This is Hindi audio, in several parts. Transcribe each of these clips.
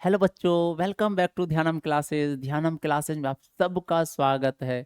हेलो बच्चों, welcome back to Dhyanam classes. Dhyanam classes में आप सबका स्वागत है।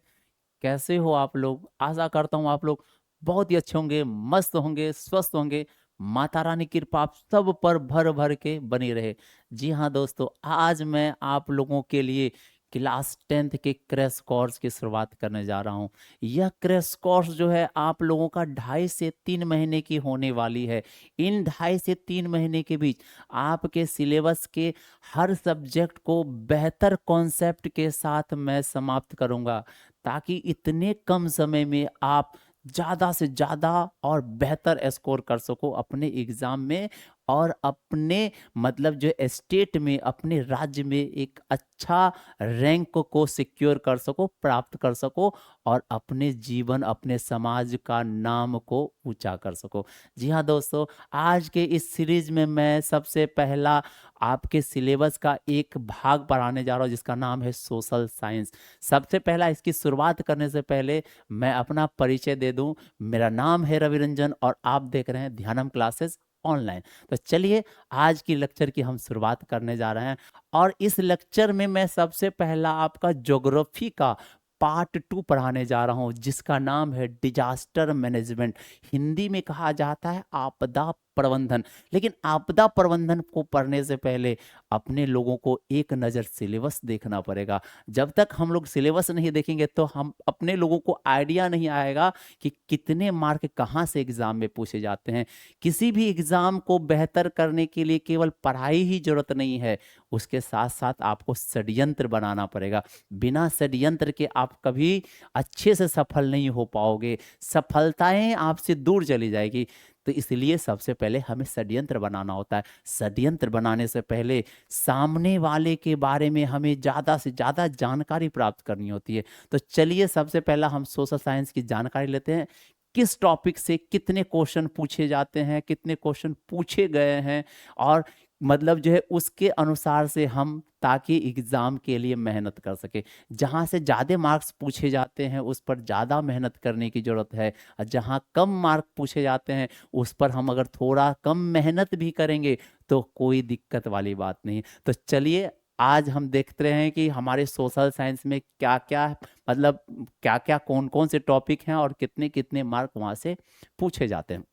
कैसे हो आप लोग? आशा करता हूँ आप लोग बहुत ही अच्छे होंगे, मस्त होंगे, स्वस्थ होंगे। माता रानी की कृपा आप सब पर भर भर के बनी रहे। जी हाँ दोस्तों, आज मैं आप लोगों के लिए क्लास 10th के क्रैश कोर्स की शुरुआत करने जा रहा हूँ। यह क्रैश कोर्स जो है आप लोगों का 2.5 से 3 महीने की होने वाली है। इन 2.5 से 3 महीने के बीच आपके सिलेबस के हर सब्जेक्ट को बेहतर कॉन्सेप्ट के साथ मैं समाप्त करूंगा, ताकि इतने कम समय में आप ज़्यादा से ज़्यादा और बेहतर स्कोर कर सको अपने एग्ज़ाम में, और अपने मतलब जो स्टेट में, अपने राज्य में एक अच्छा रैंक को सिक्योर कर सको, प्राप्त कर सको, और अपने जीवन, अपने समाज का नाम को ऊंचा कर सको। जी हाँ दोस्तों, आज के इस सीरीज में मैं सबसे पहला आपके सिलेबस का एक भाग पढ़ाने जा रहा हूँ जिसका नाम है सोशल साइंस। सबसे पहला इसकी शुरुआत करने से पहले मैं अपना परिचय दे दूं। मेरा नाम है रवि रंजन और आप देख रहे हैं ध्यानम क्लासेस ऑनलाइन। तो चलिए, आज की लेक्चर की हम शुरुआत करने जा रहे हैं। और इस लेक्चर में मैं सबसे पहला आपका ज्योग्राफी का पार्ट 2 पढ़ाने जा रहा हूं, जिसका नाम है डिजास्टर मैनेजमेंट। हिंदी में कहा जाता है आपदा प्रबंधन। लेकिन आपदा प्रबंधन को पढ़ने से पहले अपने लोगों को एक नज़र सिलेबस देखना पड़ेगा। जब तक हम लोग सिलेबस नहीं देखेंगे तो हम अपने लोगों को आइडिया नहीं आएगा कि कितने मार्क कहाँ से एग्जाम में पूछे जाते हैं। किसी भी एग्जाम को बेहतर करने के लिए केवल पढ़ाई ही जरूरत नहीं है, उसके साथ साथ आपको षड्यंत्र बनाना पड़ेगा। बिना षड्यंत्र के आप कभी अच्छे से सफल नहीं हो पाओगे, सफलताएं आपसे दूर चली जाएगी। तो इसलिए सबसे पहले हमें षड्यंत्र बनाना होता है। षड्यंत्र बनाने से पहले सामने वाले के बारे में हमें ज़्यादा से ज़्यादा जानकारी प्राप्त करनी होती है। तो चलिए, सबसे पहला हम सोशल साइंस की जानकारी लेते हैं। किस टॉपिक से कितने क्वेश्चन पूछे जाते हैं, कितने क्वेश्चन पूछे गए हैं, और मतलब जो है उसके अनुसार से हम ताकि एग्जाम के लिए मेहनत कर सके। जहाँ से ज़्यादा मार्क्स पूछे जाते हैं उस पर ज़्यादा मेहनत करने की ज़रूरत है, और जहाँ कम मार्क पूछे जाते हैं उस पर हम अगर थोड़ा कम मेहनत भी करेंगे तो कोई दिक्कत वाली बात नहीं। तो चलिए, आज हम देखते हैं कि हमारे सोशल साइंस में क्या क्या, मतलब क्या क्या, कौन कौन से टॉपिक हैं और कितने कितने मार्क वहाँ से पूछे जाते हैं।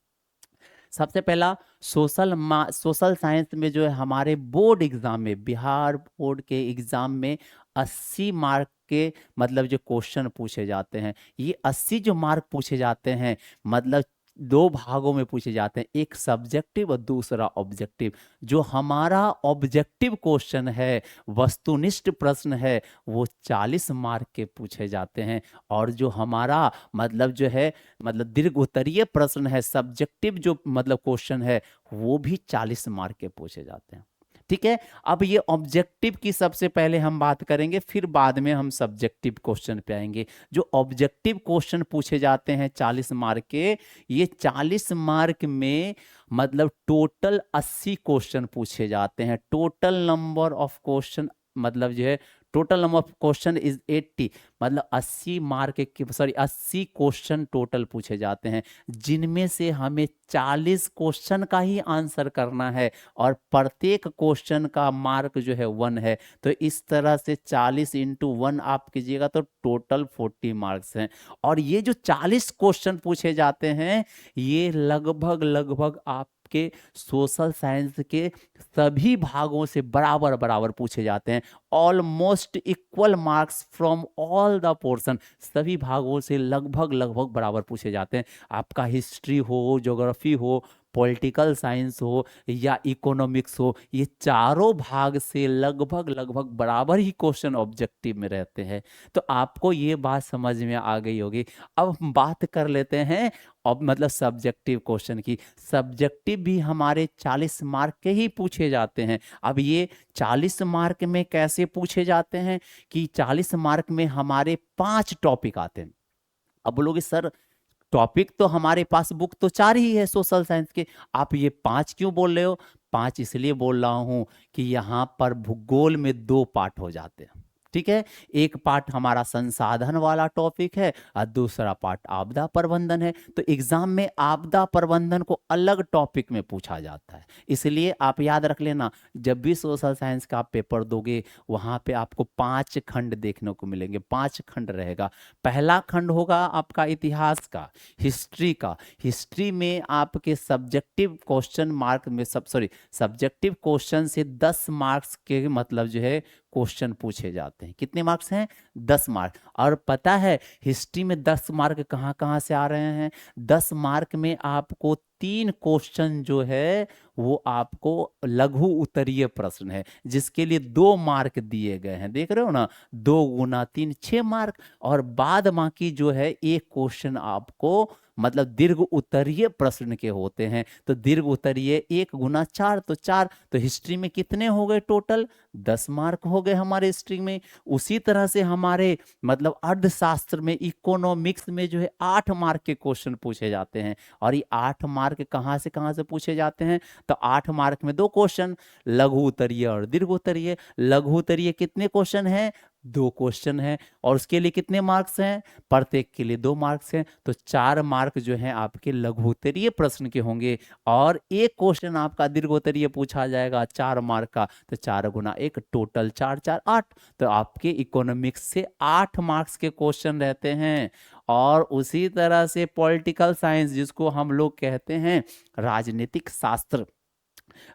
सबसे पहला, सोशल साइंस में जो है हमारे बोर्ड एग्जाम में, बिहार बोर्ड के एग्जाम में 80 मार्क के मतलब जो क्वेश्चन पूछे जाते हैं। ये 80 जो मार्क पूछे जाते हैं, मतलब दो भागों में पूछे जाते हैं, एक सब्जेक्टिव और दूसरा ऑब्जेक्टिव। जो हमारा ऑब्जेक्टिव क्वेश्चन है, वस्तुनिष्ठ प्रश्न है, वो 40 मार्क के पूछे जाते हैं। और जो हमारा मतलब जो है, मतलब दीर्घ उत्तरीय प्रश्न है, सब्जेक्टिव जो मतलब क्वेश्चन है, वो भी 40 मार्क के पूछे जाते हैं। ठीक है। अब ये ऑब्जेक्टिव की सबसे पहले हम बात करेंगे, फिर बाद में हम सब्जेक्टिव क्वेश्चन पे आएंगे। जो ऑब्जेक्टिव क्वेश्चन पूछे जाते हैं 40 मार्क के, ये 40 मार्क में मतलब टोटल 80 क्वेश्चन पूछे जाते हैं। टोटल नंबर ऑफ क्वेश्चन मतलब जो है, total number of question is 80। मतलब 80 मार्क के, सॉरी 80 क्वेश्चन टोटल पूछे जाते हैं, जिनमें से हमें 40 क्वेश्चन का ही आंसर करना है, और प्रत्येक क्वेश्चन का मार्क जो है 1 है। तो इस तरह से 40 × 1 आप कीजिएगा तो टोटल 40 मार्क्स हैं। और ये जो 40 क्वेश्चन पूछे जाते हैं, ये लगभग लगभग आपके सोशल साइंस के सभी भागों से बराबर बराबर पूछे जाते हैं। Almost equal marks from all the portion, सभी भागों से लगभग लगभग बराबर पूछे जाते हैं। आपका हिस्ट्री हो, ज्योग्राफी हो, पॉलिटिकल साइंस हो या इकोनॉमिक्स हो, ये चारों भाग से लगभग लगभग बराबर ही क्वेश्चन ऑब्जेक्टिव में रहते हैं। तो आपको ये बात समझ में आ गई होगी। अब हम बात कर लेते हैं अब मतलब सब्जेक्टिव क्वेश्चन की। सब्जेक्टिव भी हमारे 40 मार्क के ही पूछे जाते हैं। अब ये 40 मार्क में कैसे पूछे जाते हैं कि 40 मार्क में हमारे 5 टॉपिक आते हैं। अब बोलोगे सर, टॉपिक तो हमारे पास बुक तो 4 ही है सोशल साइंस के, आप ये 5 क्यों बोल रहे हो? 5 इसलिए बोल रहा हूं कि यहाँ पर भूगोल में 2 पार्ट हो जाते हैं। ठीक है। एक पार्ट हमारा संसाधन वाला टॉपिक है और दूसरा पार्ट आपदा प्रबंधन है। तो एग्जाम में आपदा प्रबंधन को अलग टॉपिक में पूछा जाता है, इसलिए आप याद रख लेना, जब भी सोशल साइंस का आप पेपर दोगे वहां पे आपको 5 खंड देखने को मिलेंगे, 5 खंड रहेगा। पहला खंड होगा आपका इतिहास का, हिस्ट्री का। हिस्ट्री में आपके सब्जेक्टिव क्वेश्चन मार्क में सब्जेक्टिव क्वेश्चन से 10 मार्क्स के मतलब जो है क्वेश्चन पूछे जाते हैं। कितने मार्क्स हैं? 10 मार्क। और पता है हिस्ट्री में 10 मार्क कहाँ कहाँ से आ रहे हैं? 10 मार्क में आपको 3 क्वेश्चन जो है वो आपको लघु उत्तरीय प्रश्न है, जिसके लिए 2 मार्क दिए गए हैं। देख रहे हो ना, 2 गुना 3 6 मार्क। और बाद बाकी जो है एक क्वेश्चन आपको मतलब दीर्घ उत्तरीय प्रश्न के होते हैं। तो दीर्घ उत्तरीय 1 गुना 4 तो 4। तो हिस्ट्री में कितने हो गए टोटल? 10 मार्क हो गए हमारे हिस्ट्री में। उसी तरह से हमारे मतलब अर्थशास्त्र में, इकोनॉमिक्स में जो है 8 मार्क के क्वेश्चन पूछे जाते हैं। और ये 8 मार्क कहाँ से पूछे जाते हैं? तो 8 मार्क में 2 क्वेश्चन, लघु उत्तरीय और दीर्घ उत्तरीय। लघु उत्तरीय कितने क्वेश्चन हैं? 2 क्वेश्चन है। और उसके लिए कितने मार्क्स हैं? प्रत्येक के लिए 2 मार्क्स हैं। तो 4 मार्क जो हैं आपके लघुत्तरीय प्रश्न के होंगे। और एक क्वेश्चन आपका दीर्घोत्तरीय पूछा जाएगा 4 मार्क का। तो 4 गुना 1 टोटल 4 4 8। तो आपके इकोनॉमिक्स से 8 मार्क्स के क्वेश्चन रहते हैं। और उसी तरह से पॉलिटिकल साइंस, जिसको हम लोग कहते हैं राजनीतिक शास्त्र,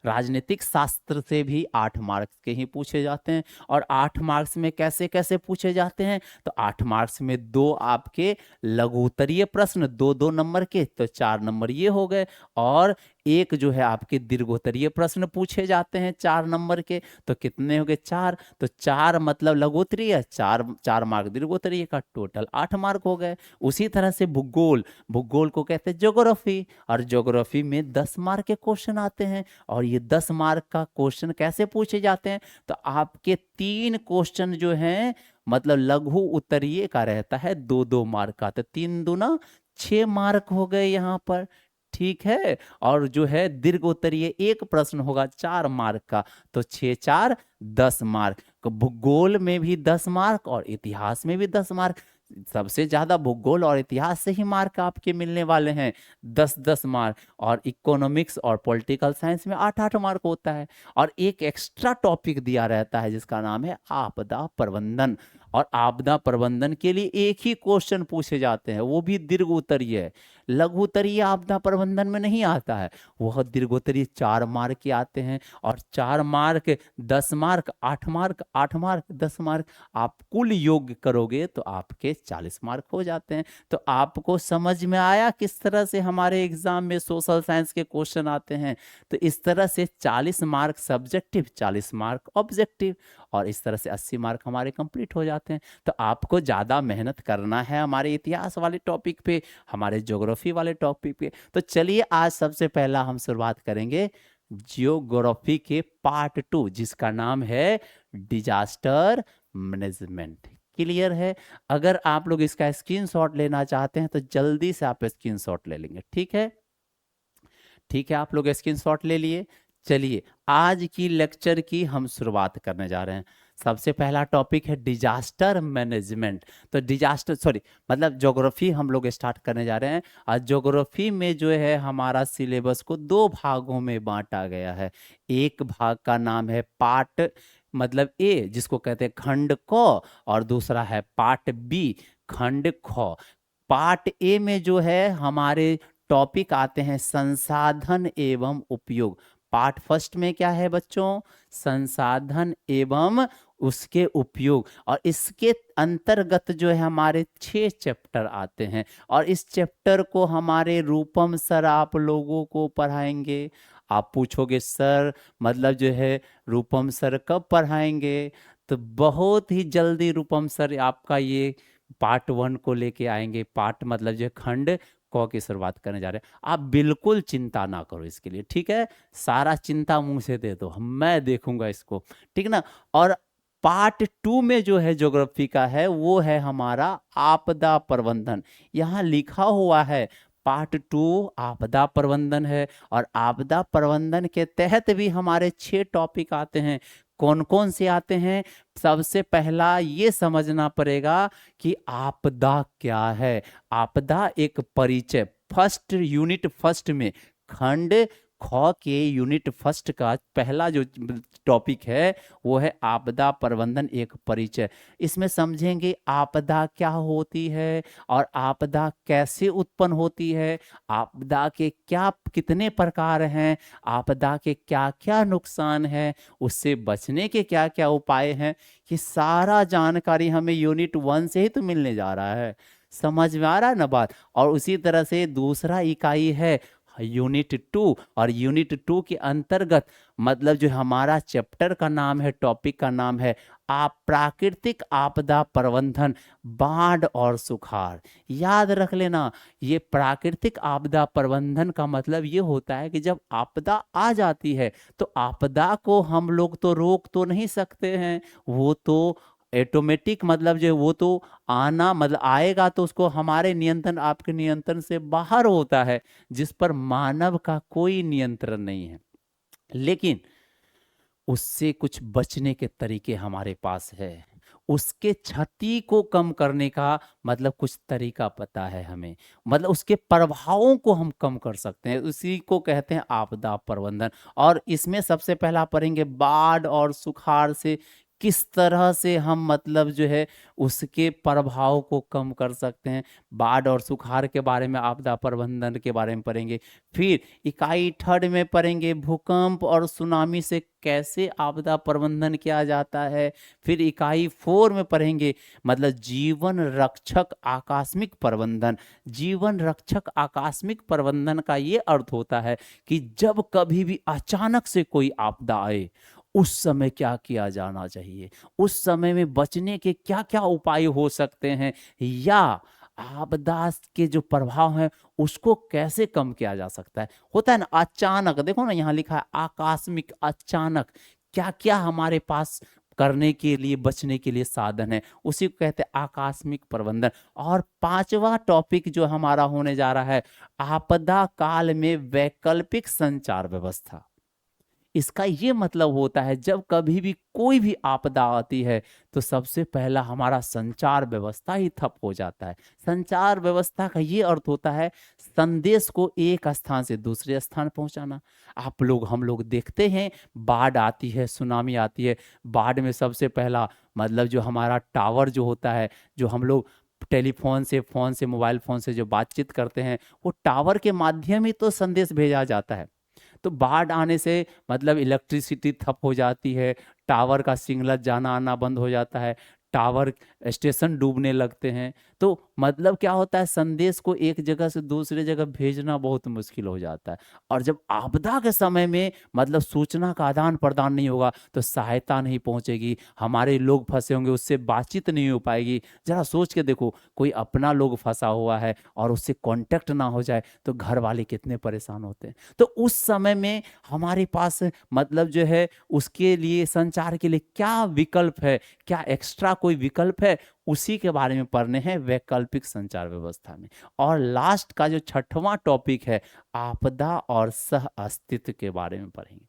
राजनीतिक शास्त्र से भी 8 मार्क्स के ही पूछे जाते हैं। और 8 मार्क्स में कैसे कैसे पूछे जाते हैं? तो 8 मार्क्स में 2 आपके लघुत्तरीय प्रश्न, 2 नंबर के, तो 4 नंबर ये हो गए। और एक जो है आपके दीर्घोत्तरीय प्रश्न पूछे जाते हैं 4 नंबर के। तो कितने हो गए? 4। तो 4 मतलब लघुत्तरीय, 4 मार्क दीर्घोत्तरीय का, टोटल 8 मार्क हो गए। उसी तरह से भूगोल, भूगोल को कहते हैं ज्योग्राफी। और ज्योग्राफी में 10 मार्क के क्वेश्चन आते हैं। और ये 10 मार्क का क्वेश्चन कैसे पूछे जाते हैं? तो आपके 3 क्वेश्चन जो हैं मतलब लघु उत्तरीय का रहता है 2 मार्क का। तो 3 दूना 6 मार्क हो गए यहाँ पर, ठीक है। और जो है दीर्घ उत्तरीय एक प्रश्न होगा 4 मार्क का। तो 6 4 10 मार्क। भूगोल में भी 10 मार्क और इतिहास में भी 10 मार्क। सबसे ज्यादा भूगोल और इतिहास से ही मार्क आपके मिलने वाले हैं, 10 मार्क। और इकोनॉमिक्स और पॉलिटिकल साइंस में 8 मार्क होता है। और एक एक्स्ट्रा टॉपिक दिया रहता है जिसका नाम है आपदा प्रबंधन। और आपदा प्रबंधन के लिए एक ही क्वेश्चन पूछे जाते हैं, वो भी दीर्घ उत्तरीय है। लघु उत्तरीय आपदा प्रबंधन में नहीं आता है, वह दीर्घ उत्तरीय 4 मार्क के आते हैं। और 4 mark 10 mark 8 mark 8 mark 10 mark, आप कुल योग करोगे तो आपके 40 मार्क हो जाते हैं। तो आपको समझ में आया किस तरह से हमारे एग्जाम में सोशल साइंस के क्वेश्चन आते हैं? तो इस तरह से 40 मार्क सब्जेक्टिव, 40 मार्क ऑब्जेक्टिव, और इस तरह से 80 मार्क हमारे कंप्लीट हो जाते हैं। तो आपको ज़्यादा मेहनत करना है हमारे इतिहास वाले टॉपिक पे, हमारे ज्योग्राफी वाले टॉपिक पे। तो चलिए आज सबसे पहला हम शुरुआत करेंगे जियोग्राफी के पार्ट 2, जिसका नाम है डिजास्टर मैनेजमेंट। क्लियर है? अगर आप लोग इसका स्क्रीनशॉट लेना चाहते हैं तो जल्दी से आप स्क्रीनशॉट ले लेंगे, ठीक है? ठीक है, आप लोग स्क्रीनशॉट ले लिए। चलिए आज की लेक्चर की हम शुरुआत करने जा रहे हैं। सबसे पहला टॉपिक है डिजास्टर मैनेजमेंट। तो डिजास्टर मतलब ज्योग्राफी हम लोग स्टार्ट करने जा रहे हैं। और ज्योग्राफी में जो है हमारा सिलेबस को 2 भागों में बांटा गया है। एक भाग का नाम है पार्ट मतलब ए, जिसको कहते हैं खंड क, और दूसरा है पार्ट बी, खंड ख। पार्ट ए में जो है हमारे टॉपिक आते हैं संसाधन एवं उपयोग। पार्ट फर्स्ट में क्या है बच्चों? संसाधन एवं उसके उपयोग। और इसके अंतर्गत जो है हमारे 6 चैप्टर आते हैं। और इस चैप्टर को हमारे रूपम सर आप लोगों को पढ़ाएंगे। आप पूछोगे सर मतलब जो है रूपम सर कब पढ़ाएंगे? तो बहुत ही जल्दी रूपम सर आपका ये पार्ट 1 को लेके आएंगे। पार्ट मतलब जो खंड क की शुरुआत करने जा रहे हैं। आप बिल्कुल चिंता ना करो इसके लिए, ठीक है? सारा चिंता मुंह से दे दो, मैं देखूंगा इसको, ठीक ना? और पार्ट 2 में जो है ज्योग्राफी का है वो है हमारा आपदा प्रबंधन। यहाँ लिखा हुआ है पार्ट 2 आपदा प्रबंधन है। और आपदा प्रबंधन के तहत भी हमारे 6 टॉपिक आते हैं। कौन कौन से आते हैं? सबसे पहला ये समझना पड़ेगा कि आपदा क्या है। आपदा एक परिचय, फर्स्ट यूनिट फर्स्ट में, खंड ख के यूनिट फर्स्ट का पहला जो टॉपिक है वो है आपदा प्रबंधन एक परिचय। इसमें समझेंगे आपदा क्या होती है और आपदा कैसे उत्पन्न होती है, आपदा के क्या कितने प्रकार हैं, आपदा के क्या क्या नुकसान है, उससे बचने के क्या क्या उपाय हैं। ये सारा जानकारी हमें यूनिट 1 से ही तो मिलने जा रहा है। समझ में आ रहा है ना बात? और उसी तरह से दूसरा इकाई है यूनिट 2, और यूनिट 2 के अंतर्गत मतलब जो हमारा चैप्टर का नाम है, टॉपिक का नाम है आप प्राकृतिक आपदा प्रबंधन, बाढ़ और सुखाड़। याद रख लेना, ये प्राकृतिक आपदा प्रबंधन का मतलब ये होता है कि जब आपदा आ जाती है तो आपदा को हम लोग तो रोक तो नहीं सकते हैं, वो तो ऑटोमेटिक मतलब जो वो तो आना मतलब आएगा तो उसको हमारे नियंत्रण आपके नियंत्रण से बाहर होता है, जिस पर मानव का कोई नियंत्रण नहीं है। लेकिन उससे कुछ बचने के तरीके हमारे पास है, उसके क्षति को कम करने का मतलब कुछ तरीका पता है हमें, मतलब उसके प्रभावों को हम कम कर सकते हैं, उसी को कहते हैं आपदा प्रबंधन। और इसमें सबसे पहला पढ़ेंगे बाढ़ और सुखाड़ से किस तरह से हम मतलब जो है उसके प्रभाव को कम कर सकते हैं। बाढ़ और सुखाड़ के बारे में, आपदा प्रबंधन के बारे में पढ़ेंगे। फिर इकाई थर्ड में पढ़ेंगे भूकंप और सुनामी से कैसे आपदा प्रबंधन किया जाता है। फिर इकाई 4 में पढ़ेंगे मतलब जीवन रक्षक आकस्मिक प्रबंधन। जीवन रक्षक आकस्मिक प्रबंधन का ये अर्थ होता है कि जब कभी भी अचानक से कोई आपदा आए उस समय क्या किया जाना चाहिए, उस समय में बचने के क्या क्या उपाय हो सकते हैं, या आपदा के जो प्रभाव हैं उसको कैसे कम किया जा सकता है। होता है ना अचानक, देखो ना यहाँ लिखा है आकस्मिक, अचानक क्या क्या हमारे पास करने के लिए बचने के लिए साधन है, उसी को कहते हैं आकस्मिक प्रबंधन। और पांचवा टॉपिक जो हमारा होने जा रहा है आपदा काल में वैकल्पिक संचार व्यवस्था। इसका ये मतलब होता है जब कभी भी कोई भी आपदा आती है तो सबसे पहला हमारा संचार व्यवस्था ही ठप हो जाता है। संचार व्यवस्था का ये अर्थ होता है संदेश को एक स्थान से दूसरे स्थान पहुंचाना। आप लोग हम लोग देखते हैं बाढ़ आती है, सुनामी आती है, बाढ़ में सबसे पहला मतलब जो हमारा टावर जो होता है, जो हम लोग टेलीफोन से, फोन से, मोबाइल फोन से जो बातचीत करते हैं वो टावर के माध्यम ही तो संदेश भेजा जाता है। तो बाढ़ आने से मतलब इलेक्ट्रिसिटी ठप हो जाती है, टावर का सिग्नल जाना आना बंद हो जाता है, टावर स्टेशन डूबने लगते हैं। तो मतलब क्या होता है संदेश को एक जगह से दूसरे जगह भेजना बहुत मुश्किल हो जाता है। और जब आपदा के समय में मतलब सूचना का आदान प्रदान नहीं होगा तो सहायता नहीं पहुंचेगी, हमारे लोग फंसे होंगे उससे बातचीत नहीं हो पाएगी। जरा सोच के देखो कोई अपना लोग फंसा हुआ है और उससे कांटेक्ट ना हो जाए तो घर वाले कितने परेशान होते हैं। तो उस समय में हमारे पास मतलब जो है उसके लिए संचार के लिए क्या विकल्प है, क्या एक्स्ट्रा कोई विकल्प है, उसी के बारे में पढ़ने हैं वैकल्पिक संचार व्यवस्था में। और लास्ट का जो छठवां टॉपिक है आपदा और सह अस्तित्व के बारे में पढ़ेंगे।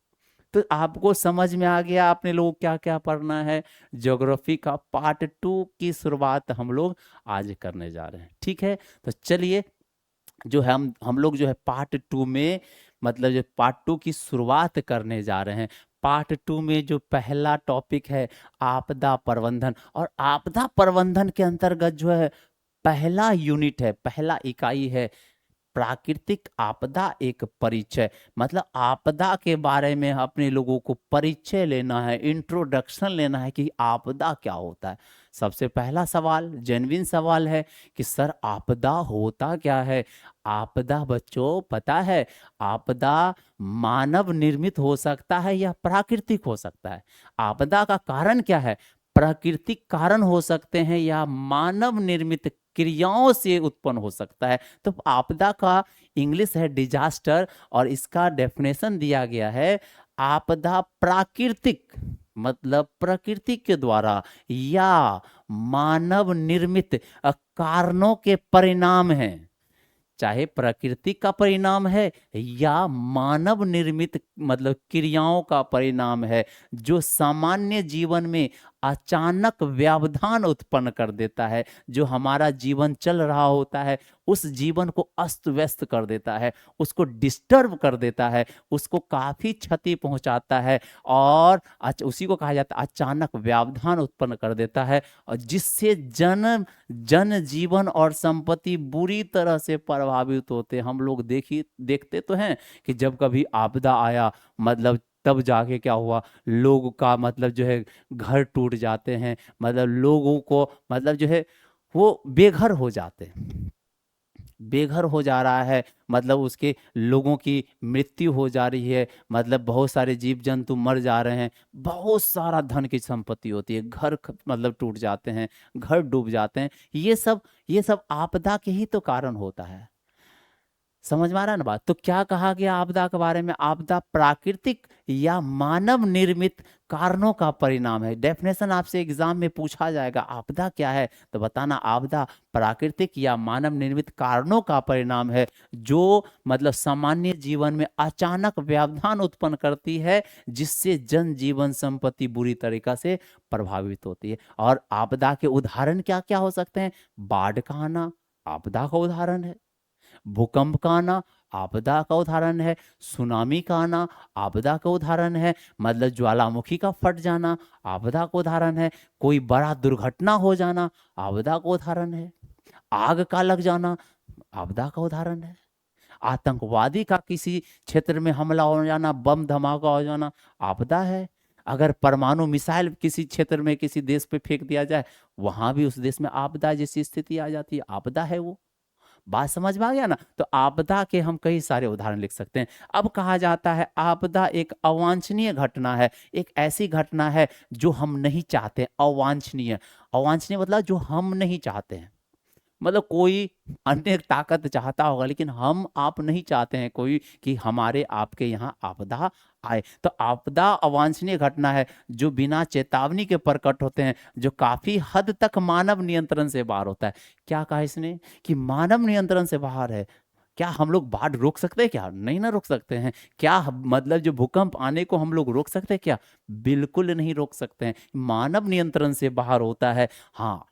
तो आपको समझ में आ गया आपने लोग क्या क्या पढ़ना है। ज्योग्राफी का पार्ट 2 की शुरुआत हम लोग आज करने जा रहे हैं, ठीक है। तो चलिए जो है हम लोग जो है पार्ट 2 में मतलब जो पार्ट 2 की शुरुआत करने जा रहे हैं। पार्ट 2 में जो पहला टॉपिक है आपदा प्रबंधन, और आपदा प्रबंधन के अंतर्गत जो है पहला यूनिट है, पहला इकाई है प्राकृतिक आपदा एक परिचय। मतलब आपदा के बारे में अपने लोगों को परिचय लेना है, इंट्रोडक्शन लेना है कि आपदा क्या होता है। सबसे पहला सवाल जेन्युइन सवाल है कि सर आपदा होता क्या है। आपदा बच्चों पता है, आपदा मानव निर्मित हो सकता है या प्राकृतिक हो सकता है। आपदा का कारण क्या है, प्राकृतिक कारण हो सकते हैं या मानव निर्मित क्रियाओं से उत्पन्न हो सकता है। तो आपदा का इंग्लिश है डिजास्टर, और इसका डेफिनेशन दिया गया है आपदा प्राकृतिक मतलब प्रकृति के द्वारा या मानव निर्मित कारणों के परिणाम हैं। चाहे प्रकृति का परिणाम है या मानव निर्मित मतलब क्रियाओं का परिणाम है, जो सामान्य जीवन में अचानक व्यवधान उत्पन्न कर देता है, जो हमारा जीवन चल रहा होता है उस जीवन को अस्त व्यस्त कर देता है, उसको डिस्टर्ब कर देता है, उसको काफी क्षति पहुंचाता है, और उसी को कहा जाता है अचानक व्यवधान उत्पन्न कर देता है, और जिससे जन जीवन और संपत्ति बुरी तरह से प्रभावित होते हैं। हम लोग देखते तो हैं कि जब कभी आपदा आया, मतलब तब जाके क्या हुआ, लोग का मतलब जो है घर टूट जाते हैं, मतलब लोगों को मतलब जो है वो बेघर हो जाते हैं, बेघर हो जा रहा है, मतलब उसके लोगों की मृत्यु हो जा रही है, मतलब बहुत सारे जीव जंतु मर जा रहे हैं, बहुत सारा धन की संपत्ति होती है, घर मतलब टूट जाते हैं, घर डूब जाते हैं। ये सब आपदा के ही तो कारण होता है। समझ में आ रहा है ना बात? तो क्या कहा गया आपदा के बारे में? आपदा प्राकृतिक या मानव निर्मित कारणों का परिणाम है। डेफिनेशन आपसे एग्जाम में पूछा जाएगा, आपदा क्या है, तो बताना आपदा प्राकृतिक या मानव निर्मित कारणों का परिणाम है, जो मतलब सामान्य जीवन में अचानक व्यवधान उत्पन्न करती है, जिससे जन जीवन संपत्ति बुरी तरीका से प्रभावित होती है। और आपदा के उदाहरण क्या क्या हो सकते हैं? बाढ़ का आना आपदा का उदाहरण है, भूकंप का आना आपदा का उदाहरण है, सुनामी का आना आपदा का उदाहरण है, मतलब ज्वालामुखी का फट जाना आपदा का उदाहरण है, कोई बड़ा दुर्घटना हो जाना आपदा का उदाहरण है, आग का लग जाना आपदा का उदाहरण है, आतंकवादी का किसी क्षेत्र में हमला हो जाना, बम धमाका हो जाना आपदा है, अगर परमाणु मिसाइल किसी क्षेत्र में किसी देश पे फेंक दिया जाए, वहां भी उस देश में आपदा जैसी स्थिति आ जाती है, आपदा है वो। बात समझ में आ गया ना? तो आपदा के हम कई सारे उदाहरण लिख सकते हैं। अब कहा जाता है आपदा एक अवांछनीय घटना है, एक ऐसी घटना है जो हम नहीं चाहते। अवांछनीय, अवांछनीय मतलब जो हम नहीं चाहते हैं, मतलब कोई अन्य ताकत चाहता होगा लेकिन हम आप नहीं चाहते हैं कोई कि हमारे आपके यहाँ आपदा आए। तो आपदा अवांछनीय घटना है जो बिना चेतावनी के प्रकट होते हैं, जो काफी हद तक मानव नियंत्रण से बाहर होता है। क्या कहा इसने कि मानव नियंत्रण से बाहर है? क्या हम लोग बाढ़ रोक सकते हैं? क्या नहीं ना रोक सकते हैं। क्या मतलब जो भूकंप आने को हम लोग रोक सकते हैं? क्या बिल्कुल नहीं रोक सकते हैं, मानव नियंत्रण से बाहर होता है। हाँ,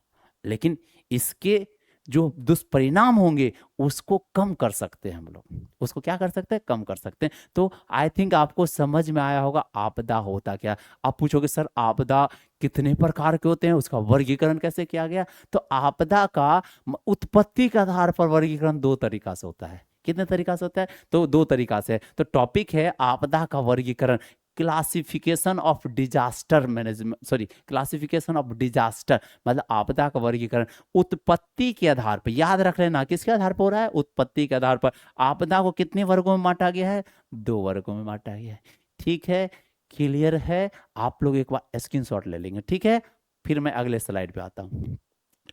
लेकिन इसके जो दुष्परिणाम होंगे उसको कम कर सकते हैं हम लोग, उसको क्या कर सकते हैं? कम कर सकते हैं। तो आई थिंक आपको समझ में आया होगा आपदा होता क्या। आप पूछोगे सर आपदा कितने प्रकार के होते हैं, उसका वर्गीकरण कैसे किया गया? तो आपदा का उत्पत्ति के आधार पर वर्गीकरण दो तरीका से होता है। कितने तरीका से होता है? तो दो तरीका से। तो टॉपिक है आपदा का वर्गीकरण, classification of disaster management, sorry classification of disaster, मतलब आपदा का वर्गीकरण उत्पत्ति के आधार पर। याद रख लेना किसके आधार पर हो रहा है? उत्पत्ति के आधार पर। आपदा को कितने वर्गों में बांटा गया है? दो वर्गों में बांटा गया है। ठीक है, क्लियर है? आप लोग एक बार स्क्रीनशॉट ले लेंगे, ठीक है? फिर मैं अगले स्लाइड पे आता हूँ।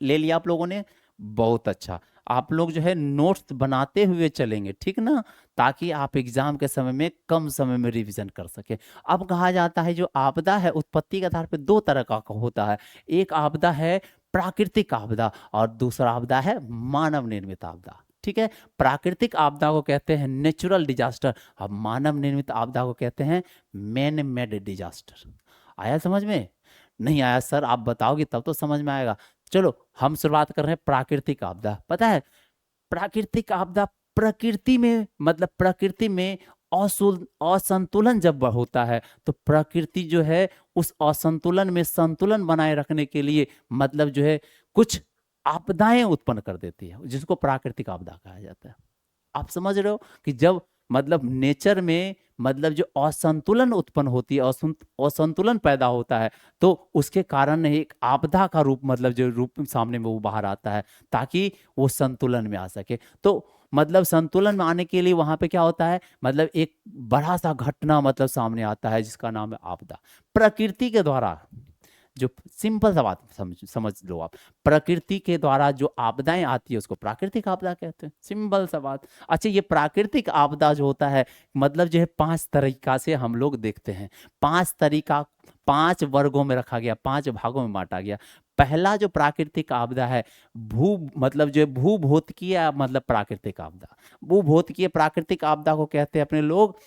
ले लिया आप लोगों ने? बहुत अच्छा। आप लोग जो है नोट्स बनाते हुए चलेंगे, ठीक ना, ताकि आप एग्जाम के समय में कम समय में रिवीजन कर सके। अब कहा जाता है जो आपदा है उत्पत्ति के आधार पर दो तरह का होता है। एक आपदा है प्राकृतिक आपदा और दूसरा आपदा है मानव निर्मित आपदा। ठीक है, प्राकृतिक आपदा को कहते हैं नेचुरल डिजास्टर, और मानव निर्मित आपदा को कहते हैं मैन मेड डिजास्टर। आया समझ में? नहीं आया सर आप बताओगे तब तो समझ में आएगा। चलो हम शुरुआत कर रहे हैं प्राकृतिक आपदा। पता है प्राकृतिक आपदा प्रकृति में, मतलब प्रकृति में असंतुलन जब होता है, तो प्रकृति जो है उस असंतुलन में संतुलन बनाए रखने के लिए मतलब जो है कुछ आपदाएं उत्पन्न कर देती है, जिसको प्राकृतिक आपदा कहा जाता है। आप समझ रहे हो कि जब मतलब नेचर में मतलब जो असंतुलन उत्पन्न होती है, असंतुलन पैदा होता है, तो उसके कारण एक आपदा का रूप मतलब जो रूप सामने में वो बाहर आता है, ताकि वो संतुलन में आ सके। तो मतलब संतुलन में आने के लिए वहां पे क्या होता है, मतलब एक बड़ा सा घटना मतलब सामने आता है जिसका नाम है आपदा। प्रकृति के द्वारा जो, सिंपल सा बात समझ लो आप, प्रकृति के द्वारा जो आपदाएं आती है उसको प्राकृतिक आपदा कहते हैं। सिंपल सा बात। अच्छा, ये प्राकृतिक आपदा जो होता है मतलब जो है पांच तरीका से हम लोग देखते हैं। 5 वर्गों में रखा गया, 5 भागों में बांटा गया। पहला जो प्राकृतिक आपदा है, भू मतलब जो भूभौतिकीय मतलब प्राकृतिक आपदा, भूभौतिकीय प्राकृतिक आपदा को कहते हैं अपने लोग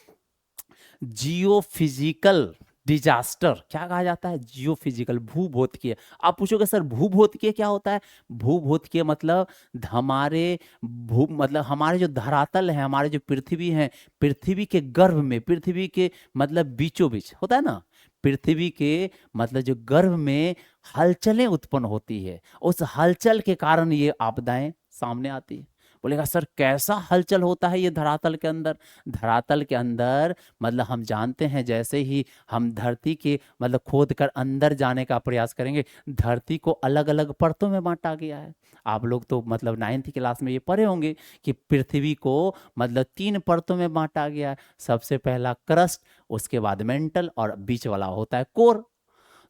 जियो फिजिकल डिजास्टर। क्या कहा जाता है? जियो फिजिकल, भूभौतिकीय। आप पूछोगे सर भूभौतिकीय क्या होता है? भूभौतिकीय मतलब हमारे भू मतलब हमारे जो धरातल है, हमारे जो पृथ्वी है, पृथ्वी के गर्भ में, पृथ्वी के मतलब बीचों बीच होता है ना, पृथ्वी के मतलब जो गर्भ में हलचलें उत्पन्न होती है, उस हलचल के कारण ये आपदाएं सामने आती है। बोलेगा सर कैसा हलचल होता है ये धरातल के अंदर? धरातल के अंदर मतलब हम जानते हैं, जैसे ही हम धरती के मतलब खोद कर अंदर जाने का प्रयास करेंगे, धरती को अलग अलग परतों में बांटा गया है। आप लोग तो मतलब 9th क्लास में ये पढ़े होंगे कि पृथ्वी को मतलब 3 परतों में बांटा गया है। सबसे पहला क्रस्ट, उसके बाद मेंटल, और बीच वाला होता है कोर।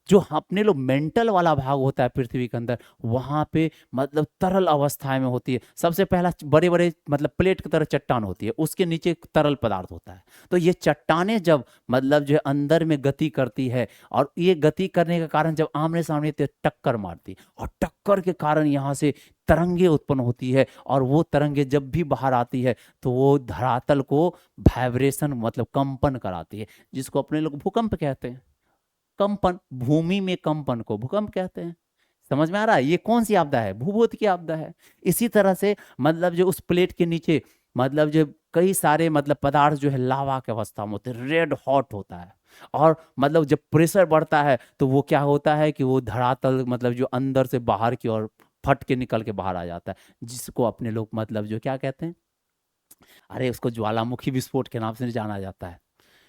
जो अपने लोग मेंटल वाला भाग होता है पृथ्वी के अंदर, वहां पे मतलब तरल अवस्था में होती है। सबसे पहला बड़े बड़े मतलब प्लेट की तरह चट्टान होती है, उसके नीचे एक तरल पदार्थ होता है। तो ये चट्टानें जब मतलब जो है अंदर में गति करती है, और ये गति करने के कारण जब आमने सामने टक्कर मारती, और टक्कर के कारण यहाँ से तरंगे उत्पन्न होती है, और वो तरंगे जब भी बाहर आती है तो वो धरातल को वाइब्रेशन मतलब कंपन कराती है, जिसको अपने लोग भूकंप कहते हैं। कंपन, भूमि में कंपन को भूकंप कहते हैं। समझ में आ रहा है? ये कौन सी आपदा है? भूभूत की आपदा है। इसी तरह से मतलब जो उस प्लेट के नीचे मतलब जो कई सारे मतलब पदार्थ जो है लावा के अवस्था में होते हैं, रेड हॉट होता है। और मतलब जब प्रेशर बढ़ता है तो वो क्या होता है कि वो धरातल मतलब जो अंदर से बाहर की ओर फट के निकल के बाहर आ जाता है, जिसको अपने लोग मतलब जो क्या कहते हैं, अरे उसको ज्वालामुखी विस्फोट के नाम से जाना जाता है।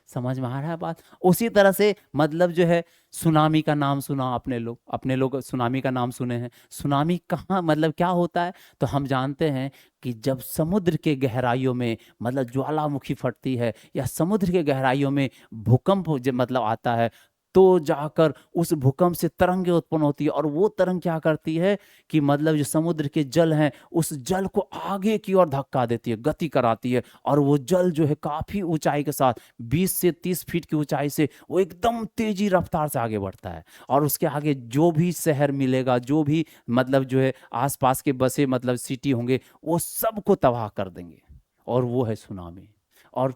समझ में आ रहा है बात? उसी तरह से मतलब जो है सुनामी का नाम सुना आपने लोग, अपने लोग सुनामी का नाम सुने हैं। सुनामी कहाँ मतलब क्या होता है? तो हम जानते हैं कि जब समुद्र के गहराइयों में मतलब ज्वालामुखी फटती है, या समुद्र के गहराइयों में भूकंप जब मतलब आता है, तो जाकर उस भूकंप से तरंगे उत्पन्न होती है। और वो तरंग क्या करती है कि मतलब जो समुद्र के जल हैं, उस जल को आगे की ओर धक्का देती है, गति कराती है। और वो जल जो है काफी ऊंचाई के साथ 20 से 30 फीट की ऊंचाई से वो एकदम तेजी रफ्तार से आगे बढ़ता है। और उसके आगे जो भी शहर मिलेगा, जो भी मतलब जो है आसपास के बसे मतलब सिटी होंगे, वो सबको तबाह कर देंगे। और वो है सुनामी। और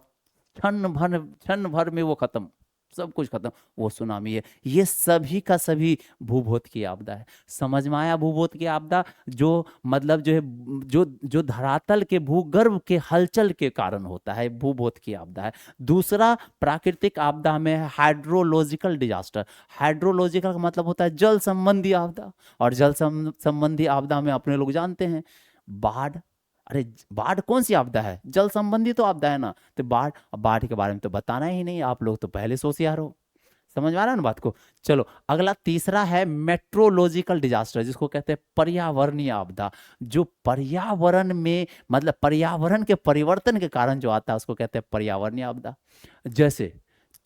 क्षण भर में वो खत्म, सब कुछ खत्म। वो सुनामी है। ये सभी का सभी भूभौत की आपदा है। समझ में आया? भूभौत की आपदा जो मतलब जो है जो जो धरातल के भूगर्भ के हलचल के कारण होता है, भूभौत की आपदा है। दूसरा प्राकृतिक आपदा में है हाइड्रोलॉजिकल डिजास्टर। हाइड्रोलॉजिकल का मतलब होता है जल संबंधी आपदा। और जल संबंधी आपदा में अपने लोग जानते हैं बाढ़। अरे बाढ़ कौन सी आपदा है? जल संबंधी तो आपदा है ना। तो बाढ़, बाढ़ के बारे में तो बताना ही नहीं, आप लोग तो पहले से होशियार हो। समझ में आ रहा है ना बात को? चलो अगला तीसरा है मेट्रोलॉजिकल डिजास्टर, जिसको कहते हैं पर्यावरणीय आपदा। जो पर्यावरण में मतलब पर्यावरण के परिवर्तन के कारण जो आता है, उसको कहते हैं पर्यावरणीय आपदा। जैसे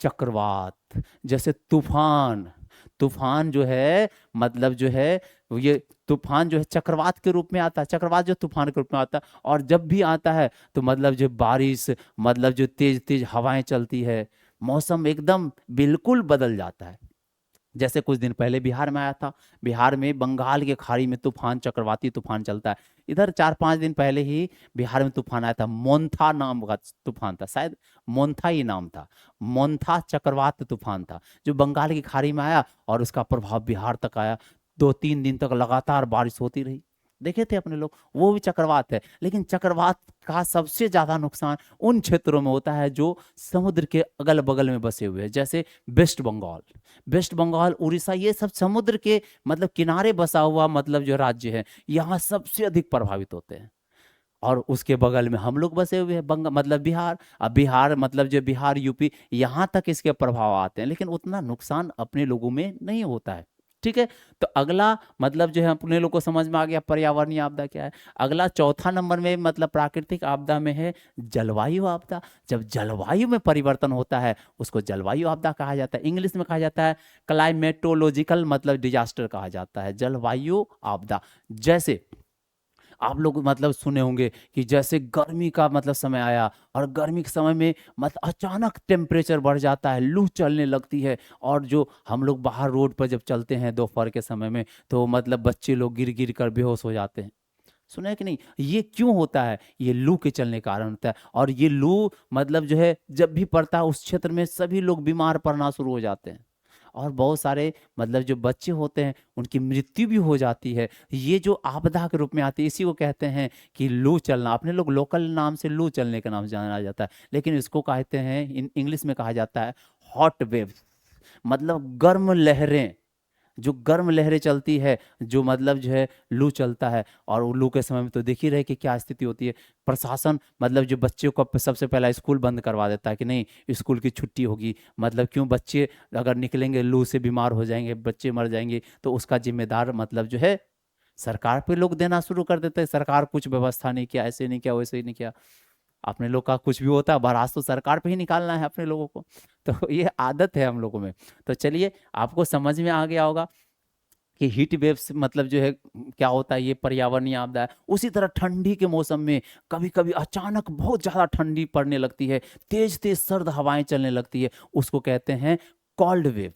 चक्रवात, जैसे तूफान। तूफान जो है मतलब जो है ये तूफान जो है चक्रवात के रूप में आता है। चक्रवात जो तूफान के रूप में आता है, और जब भी आता है तो मतलब जो बारिश मतलब जो तेज तेज हवाएं चलती है, मौसम एकदम बिल्कुल बदल जाता है। जैसे कुछ दिन पहले बिहार में आया था। बिहार में बंगाल के खाड़ी में तूफान, चक्रवाती तूफान चलता है। इधर 4-5 दिन पहले ही बिहार में तूफान आया था, मोन्था नाम का तूफान था, शायद मोन्था ही नाम था। मोन्था चक्रवात तूफान था, जो बंगाल की खाड़ी में आया और उसका प्रभाव बिहार तक आया। 2-3 दिन तक लगातार बारिश होती रही। देखे थे अपने लोग, वो भी चक्रवात है। लेकिन चक्रवात का सबसे ज्यादा नुकसान उन क्षेत्रों में होता है जो समुद्र के अगल बगल में बसे हुए हैं, जैसे वेस्ट बंगाल, वेस्ट बंगाल, उड़ीसा, ये सब समुद्र के मतलब किनारे बसा हुआ मतलब जो राज्य है, यहाँ सबसे अधिक प्रभावित होते हैं। और उसके बगल में हम लोग बसे हुए हैं, बंग मतलब बिहार। अब बिहार मतलब जो बिहार यूपी, यहाँ तक इसके प्रभाव आते हैं, लेकिन उतना नुकसान अपने लोगों में नहीं होता है। ठीक है। तो अगला मतलब जो है अपने लोग को समझ में आ गया पर्यावरणीय आपदा क्या है। अगला चौथा नंबर में मतलब प्राकृतिक आपदा में है जलवायु आपदा। जब जलवायु में परिवर्तन होता है, उसको जलवायु आपदा कहा जाता है। इंग्लिश में कहा जाता है क्लाइमेटोलॉजिकल मतलब डिजास्टर कहा जाता है, जलवायु आपदा। जैसे आप लोग मतलब सुने होंगे कि जैसे गर्मी का मतलब समय आया और गर्मी के समय में मतलब अचानक टेम्परेचर बढ़ जाता है, लू चलने लगती है, और जो हम लोग बाहर रोड पर जब चलते हैं दोपहर के समय में, तो मतलब बच्चे लोग गिर गिर कर बेहोश हो जाते हैं। सुना है कि नहीं? ये क्यों होता है? ये लू के चलने के कारण होता है। और ये लू मतलब जो है जब भी पड़ता है उस क्षेत्र में सभी लोग बीमार पड़ना शुरू हो जाते हैं, और बहुत सारे मतलब जो बच्चे होते हैं उनकी मृत्यु भी हो जाती है। ये जो आपदा के रूप में आती है, इसी को कहते हैं कि लू चलना। अपने लोग लोकल नाम से लू चलने के नाम से जाना जाता है, लेकिन इसको कहते हैं इंग्लिश में कहा जाता है हॉट वेव, मतलब गर्म लहरें। जो गर्म लहरें चलती है, जो मतलब जो है लू चलता है। और वो लू के समय में तो देख ही रहे कि क्या स्थिति होती है। प्रशासन मतलब जो बच्चे को सबसे पहला स्कूल बंद करवा देता है कि नहीं, स्कूल की छुट्टी होगी। मतलब क्यों, बच्चे अगर निकलेंगे लू से बीमार हो जाएंगे, बच्चे मर जाएंगे, तो उसका जिम्मेदार मतलब जो है सरकार पे लोग देना शुरू कर देते हैं। सरकार कुछ व्यवस्था नहीं किया, ऐसे नहीं किया, वैसे ही नहीं किया। अपने लोग का कुछ भी होता है बराज तो सरकार पे ही निकालना है अपने लोगों को। तो ये आदत है हम लोगों में। तो चलिए, आपको समझ में आ गया होगा कि हीट वेव्स मतलब जो है क्या होता है, ये पर्यावरणीय आपदा है। उसी तरह ठंडी के मौसम में कभी कभी अचानक बहुत ज़्यादा ठंडी पड़ने लगती है, तेज तेज सर्द हवाएं चलने लगती है, उसको कहते हैं कोल्ड वेव।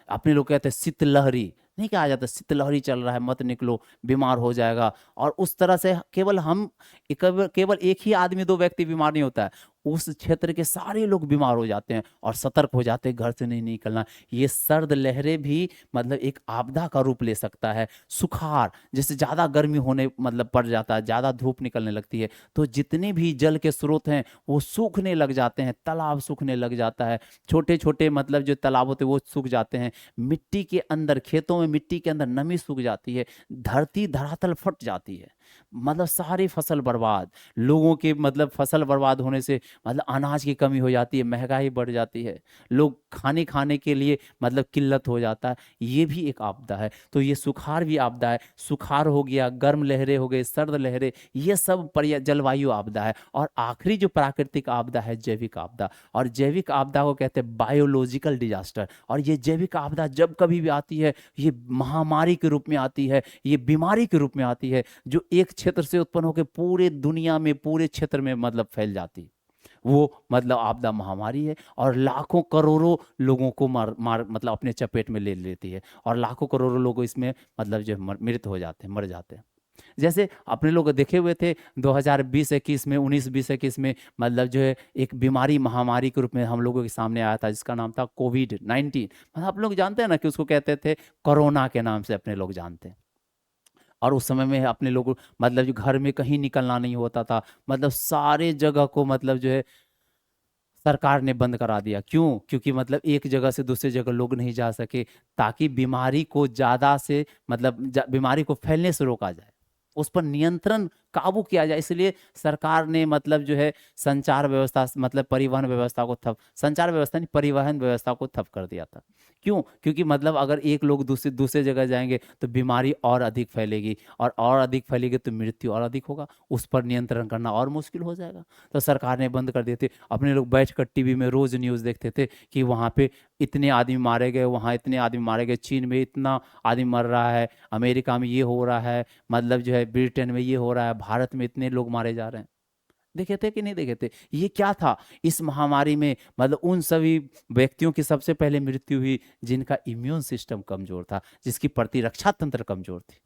अपने लोग कहते हैं शीतलहरी, नहीं कहा जाता शीतलहरी चल रहा है मत निकलो बीमार हो जाएगा। और उस तरह से केवल हम केवल एक ही आदमी, दो व्यक्ति बीमार नहीं होता है, उस क्षेत्र के सारे लोग बीमार हो जाते हैं और सतर्क हो जाते हैं घर से नहीं निकलना। ये सर्द लहरें भी मतलब एक आपदा का रूप ले सकता है। सुखाड़, जैसे ज़्यादा गर्मी होने मतलब पड़ जाता है, ज़्यादा धूप निकलने लगती है, तो जितने भी जल के स्रोत हैं वो सूखने लग जाते हैं, तालाब सूखने लग जाता है, छोटे छोटे मतलब जो तालाब होते हैं वो सूख जाते हैं। मिट्टी के अंदर, खेतों में मिट्टी के अंदर नमी सूख जाती है, धरती धरातल फट जाती है, मतलब सारी फसल बर्बाद। लोगों के मतलब फसल बर्बाद होने से मतलब अनाज की कमी हो जाती है, महंगाई बढ़ जाती है, लोग खाने खाने के लिए मतलब किल्लत हो जाता है। ये भी एक आपदा है। तो ये सुखाड़ भी आपदा है। सुखाड़ हो गया, गर्म लहरें हो गई, सर्द लहरें, ये सब जलवायु आपदा है। और आखिरी जो प्राकृतिक आपदा है जैविक आपदा। और जैविक आपदा को कहते हैं बायोलॉजिकल डिजास्टर। और ये जैविक आपदा जब कभी भी आती है, ये महामारी के रूप में आती है, ये बीमारी के रूप में आती है, जो एक क्षेत्र से उत्पन्न होकर पूरे दुनिया में, पूरे क्षेत्र में मतलब फैल जाती है। वो मतलब आपदा महामारी है, और लाखों करोड़ों लोगों को मार मार मतलब अपने चपेट में ले लेती है, और लाखों करोड़ों लोग इसमें मतलब जो है मृत हो जाते हैं, मर जाते हैं। जैसे अपने लोग देखे हुए थे 2020-21 में, 19-20-21 में मतलब जो है एक बीमारी महामारी के रूप में हम लोगों के सामने आया था, जिसका नाम था कोविड-19। मतलब आप लोग जानते हैं ना कि उसको कहते थे कोरोना के नाम से अपने लोग जानते हैं। और उस समय में अपने लोग मतलब जो घर में कहीं निकलना नहीं होता था, मतलब सारे जगह को मतलब जो है सरकार ने बंद करा दिया। क्यों? क्योंकि मतलब एक जगह से दूसरी जगह लोग नहीं जा सके, ताकि बीमारी को ज़्यादा से मतलब बीमारी को फैलने से रोका जाए, उस पर नियंत्रण काबू किया जाए। इसलिए सरकार ने मतलब जो है संचार व्यवस्था मतलब परिवहन व्यवस्था को ठप, संचार व्यवस्था नहीं, परिवहन व्यवस्था को ठप कर दिया था। क्यों? क्योंकि मतलब अगर एक लोग दूसरे दूसरे जगह जाएंगे तो बीमारी और अधिक फैलेगी, और अधिक फैलेगी तो मृत्यु और अधिक होगा, उस पर नियंत्रण करना और मुश्किल हो जाएगा। तो सरकार ने बंद कर दिए थे। अपने लोग बैठकर टीवी में रोज न्यूज़ देखते थे कि वहाँ पे इतने आदमी मारे गए, वहाँ इतने आदमी मारे गए, चीन में इतना आदमी मर रहा है, अमेरिका में ये हो रहा है, मतलब जो है ब्रिटेन में ये हो रहा है, भारत में इतने लोग मारे जा रहे हैं। देखे थे कि नहीं देखे थे? ये क्या था? इस महामारी में मतलब उन सभी व्यक्तियों की सबसे पहले मृत्यु हुई जिनका इम्यून सिस्टम कमजोर था, जिसकी प्रतिरक्षा तंत्र कमजोर थी।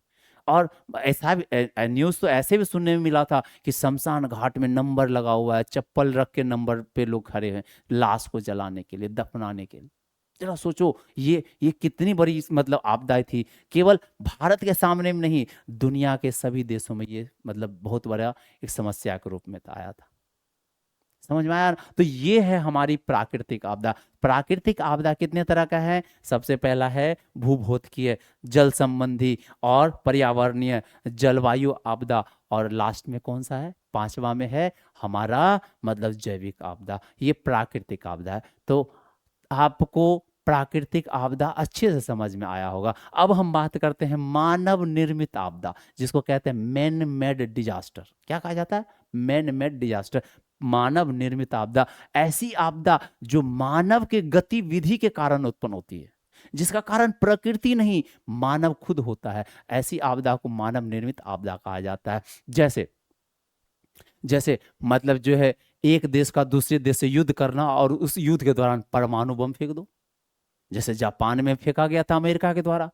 और ऐसा भी न्यूज़ तो ऐसे भी सुनने में मिला था कि शमशान घाट में नंबर लगा हुआ है, चप्पल रख के नंबर पे लोग खड़े हैं लाश को जलाने के लिए, दफनाने के लिए। जरा सोचो, ये कितनी बड़ी मतलब आपदा थी। केवल भारत के सामने में नहीं, दुनिया के सभी देशों में ये मतलब बहुत बड़ा एक समस्या के रूप में आया था। समझ में आया ना? तो ये है हमारी प्राकृतिक आपदा। प्राकृतिक आपदा कितने तरह का है? सबसे पहला है भूभौतिकीय, जल संबंधी और पर्यावरणीय, जलवायु आपदा। और लास्ट में कौन सा है? पांचवा में है हमारा मतलब जैविक आपदा। ये प्राकृतिक आपदा है। तो आपको प्राकृतिक आपदा अच्छे से समझ में आया होगा। अब हम बात करते हैं मानव निर्मित आपदा, जिसको कहते हैं मैन मेड डिजास्टर। क्या कहा जाता है? मैन मेड डिजास्टर, मानव निर्मित आपदा। ऐसी आपदा जो मानव के गतिविधि के कारण उत्पन्न होती है। जिसका कारण प्रकृति नहीं, मानव खुद होता है। ऐसी आपदा को मानव निर्मित आपदा कहा जाता है। जैसे जैसे मतलब जो है, एक देश का दूसरे देश से युद्ध करना और उस युद्ध के दौरान परमाणु बम फेंक दो, जैसे जापान में फेंका गया था अमेरिका के द्वारा।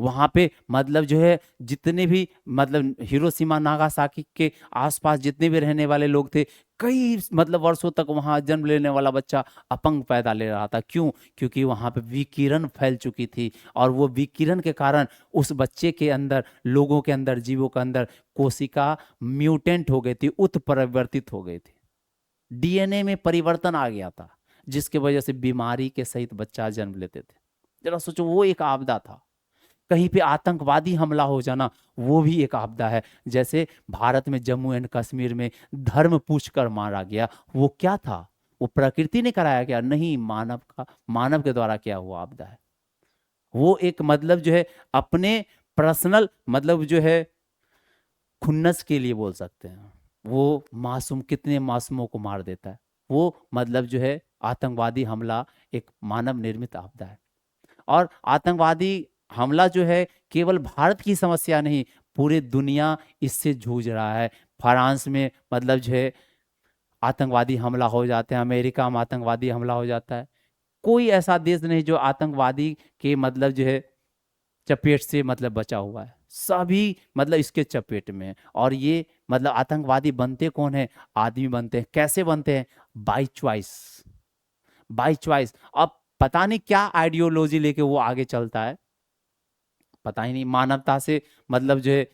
वहां पे मतलब जो है, जितने भी मतलब हिरोशिमा नागासाकी के आसपास जितने भी रहने वाले लोग थे, कई मतलब वर्षों तक वहां जन्म लेने वाला बच्चा अपंग पैदा ले रहा था। क्यों? क्योंकि वहां पे विकिरण फैल चुकी थी, और वो विकिरण के कारण उस बच्चे के अंदर, लोगों के अंदर, जीवों के अंदर कोशिका म्यूटेंट हो गई थी, उत्परिवर्तित हो गई थी, डीएनए में परिवर्तन आ गया था, जिसके वजह से बीमारी के सहित बच्चा जन्म लेते थे। जरा सोचो, वो एक आपदा था। कहीं पे आतंकवादी हमला हो जाना, वो भी एक आपदा है। जैसे भारत में जम्मू एंड कश्मीर में धर्म पूछकर मारा गया, वो क्या था? वो प्रकृति ने कराया क्या? नहीं, मानव के द्वारा क्या हुआ आपदा है। वो एक मतलब जो है, अपने पर्सनल मतलब जो है, खुन्नस के लिए बोल सकते हैं। वो मासूम, कितने मासूमों को मार देता है। वो मतलब जो है, आतंकवादी हमला एक मानव निर्मित आपदा है। और आतंकवादी हमला जो है, केवल भारत की समस्या नहीं, पूरे दुनिया इससे जूझ रहा है। फ्रांस में मतलब जो है, आतंकवादी हमला हो जाते हैं, अमेरिका में आतंकवादी हमला हो जाता है। कोई ऐसा देश नहीं जो आतंकवादी के मतलब जो है चपेट से मतलब बचा हुआ है। सभी मतलब इसके चपेट में है। और ये मतलब आतंकवादी बनते कौन है? आदमी बनते हैं। कैसे बनते हैं? By choice. By choice. अब पता नहीं क्या आइडियोलॉजी लेके वो आगे चलता है, पता ही नहीं। मानवता से मतलब जो है,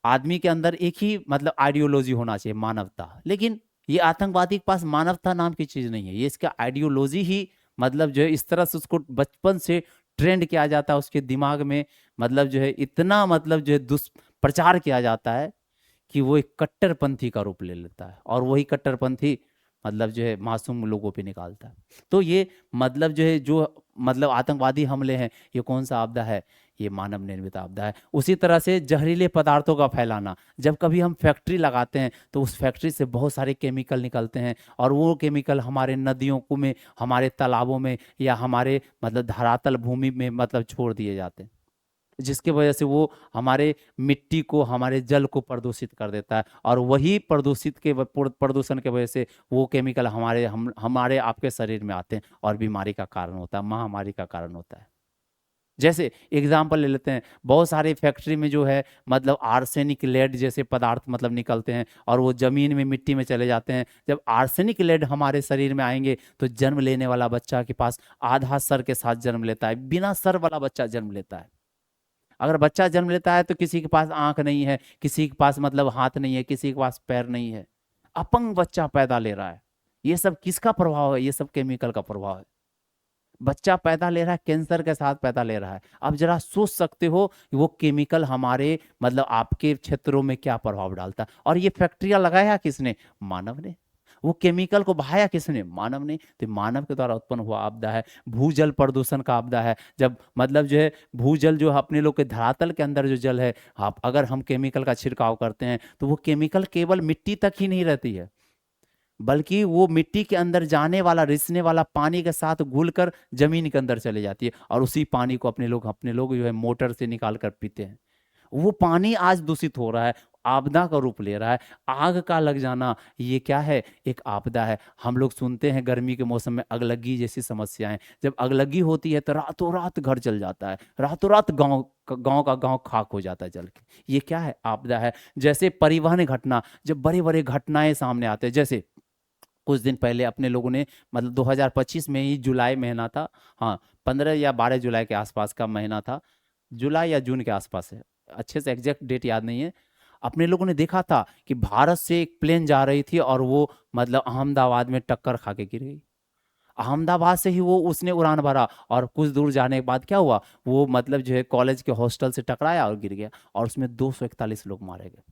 आदमी के अंदर एक ही मतलब आइडियोलॉजी होना चाहिए, मानवता। लेकिन ये आतंकवादी के पास मानवता नाम की चीज नहीं है, ये इसका आइडियोलॉजी ही मतलब जो है, इस तरह से उसको बचपन से ट्रेंड किया जाता है उसके दिमाग में। मतलब जो है, इतना मतलब जो है दुष्प्रचार किया जाता है कि वो एक कट्टरपंथी का रूप ले लेता है, और वही कट्टरपंथी मतलब जो है मासूम लोगों पे निकालता है। तो ये मतलब जो है, जो मतलब आतंकवादी हमले हैं, ये कौन सा आपदा है? ये मानव निर्मित आपदा है। उसी तरह से जहरीले पदार्थों का फैलाना। जब कभी हम फैक्ट्री लगाते हैं, तो उस फैक्ट्री से बहुत सारे केमिकल निकलते हैं, और वो केमिकल हमारे नदियों को में, हमारे तालाबों में, या हमारे मतलब धरातल भूमि में मतलब छोड़ दिए जाते हैं, जिसकी वजह से वो हमारे मिट्टी को, हमारे जल को प्रदूषित कर देता है। और वही प्रदूषण के वजह से वो केमिकल हमारे आपके शरीर में आते हैं, और बीमारी का कारण होता है, महामारी का कारण होता है। जैसे एग्जाम्पल ले लेते हैं, बहुत सारे फैक्ट्री में जो है मतलब आर्सेनिक लेड जैसे पदार्थ मतलब निकलते हैं, और वो जमीन में, मिट्टी में चले जाते हैं। जब आर्सेनिक लेड हमारे शरीर में आएंगे, तो जन्म लेने वाला बच्चा के पास आधा सर के साथ जन्म लेता है, बिना सर वाला बच्चा जन्म लेता है। अगर बच्चा जन्म लेता है, तो किसी के पास आंख नहीं है, किसी के पास मतलब हाथ नहीं है, किसी के पास पैर नहीं है, अपंग बच्चा पैदा ले रहा है। ये सब किसका प्रभाव है? ये सब केमिकल का प्रभाव है। बच्चा पैदा ले रहा है, कैंसर के साथ पैदा ले रहा है। अब जरा सोच सकते हो कि वो केमिकल हमारे मतलब आपके क्षेत्रों में क्या प्रभाव डालता है। और ये फैक्ट्रियां लगाया किसने? मानव ने। वो केमिकल को बहाया किसने? मानव ने। तो मानव के द्वारा उत्पन्न हुआ आपदा है। भूजल प्रदूषण का आपदा है। जब मतलब जो है, भूजल जो है, अपने लोग के धरातल के अंदर जो जल है, आप अगर हम केमिकल का छिड़काव करते हैं, तो वो केमिकल केवल मिट्टी तक ही नहीं रहती है, बल्कि वो मिट्टी के अंदर जाने वाला, रिसने वाला पानी के साथ घुलकर जमीन के अंदर चले जाती है, और उसी पानी को अपने लोग जो है मोटर से निकाल कर पीते हैं। वो पानी आज दूषित हो रहा है, आपदा का रूप ले रहा है। आग का लग जाना, ये क्या है? एक आपदा है। हम लोग सुनते हैं गर्मी के मौसम में अगलगी जैसी समस्याएं। जब अगलगी होती है, तो रातों रात घर जल जाता है, रातों रात गांव का गांव खाक हो जाता है जल के। ये क्या है? आपदा है। जैसे परिवहन घटना, जब बड़े बड़े घटनाएं सामने आते हैं, जैसे कुछ दिन पहले अपने लोगों ने मतलब 2025 में ही जुलाई महीना था, हाँ 15 या 12 जुलाई के आसपास का महीना था, जुलाई या जून के आसपास है, अच्छे से एग्जैक्ट डेट याद नहीं है। अपने लोगों ने देखा था कि भारत से एक प्लेन जा रही थी, और वो मतलब अहमदाबाद में टक्कर खा के गिर गई। अहमदाबाद से ही वो उसने उड़ान भरा, और कुछ दूर जाने के बाद क्या हुआ, वो मतलब जो है कॉलेज के हॉस्टल से टकराया और गिर गया, और उसमें 241 लोग मारे गए।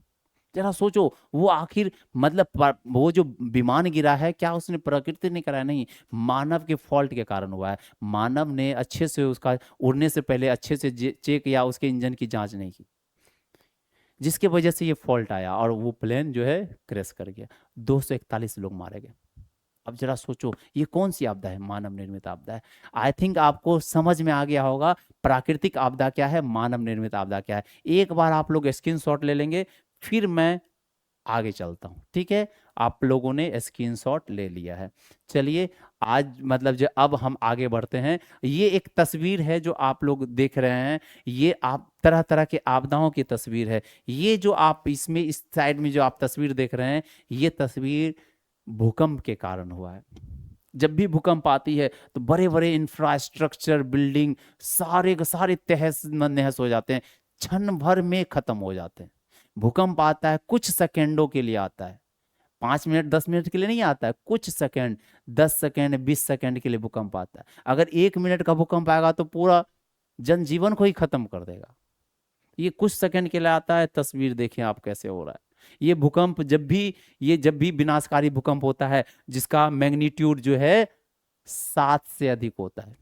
जरा सोचो, वो आखिर मतलब वो जो विमान गिरा है, क्या उसने प्रकृति ने कराया? नहीं, मानव के फॉल्ट के कारण हुआ है। मानव ने अच्छे से उसका उड़ने से पहले अच्छे से चेक या उसके इंजन की जांच नहीं की, जिसके वजह से ये फॉल्ट आया, और वो प्लेन जो है क्रैश कर गया। 241 लोग मारे गए। अब जरा सोचो ये कौन सी आपदा है? मानव निर्मित आपदा है। आई थिंक आपको समझ में आ गया होगा प्राकृतिक आपदा क्या है, मानव निर्मित आपदा क्या है। एक बार आप लोग स्क्रीनशॉट ले लेंगे, फिर मैं आगे चलता हूँ, ठीक है? आप लोगों ने स्क्रीनशॉट ले लिया है। चलिए आज मतलब जो अब हम आगे बढ़ते हैं, ये एक तस्वीर है जो आप लोग देख रहे हैं, ये आप तरह तरह के आपदाओं की तस्वीर है। ये जो आप इसमें इस साइड में जो आप तस्वीर देख रहे हैं, ये तस्वीर भूकंप के कारण हुआ है। जब भी भूकंप आती है तो बड़े बड़े इंफ्रास्ट्रक्चर बिल्डिंग सारे के सारे तहस नहस हो जाते हैं, क्षण भर में खत्म हो जाते हैं। भूकंप आता है कुछ सेकेंडों के लिए आता है, 5 मिनट 10 मिनट के लिए नहीं आता है, कुछ सेकंड, 10 सेकंड 20 सेकंड के लिए भूकंप आता है। अगर 1 मिनट का भूकंप आएगा तो पूरा जनजीवन को ही खत्म कर देगा। ये कुछ सेकंड के लिए आता है। तस्वीर देखें आप कैसे हो रहा है। ये भूकंप जब भी विनाशकारी भूकंप होता है जिसका मैग्नीट्यूड जो है 7 से अधिक होता है,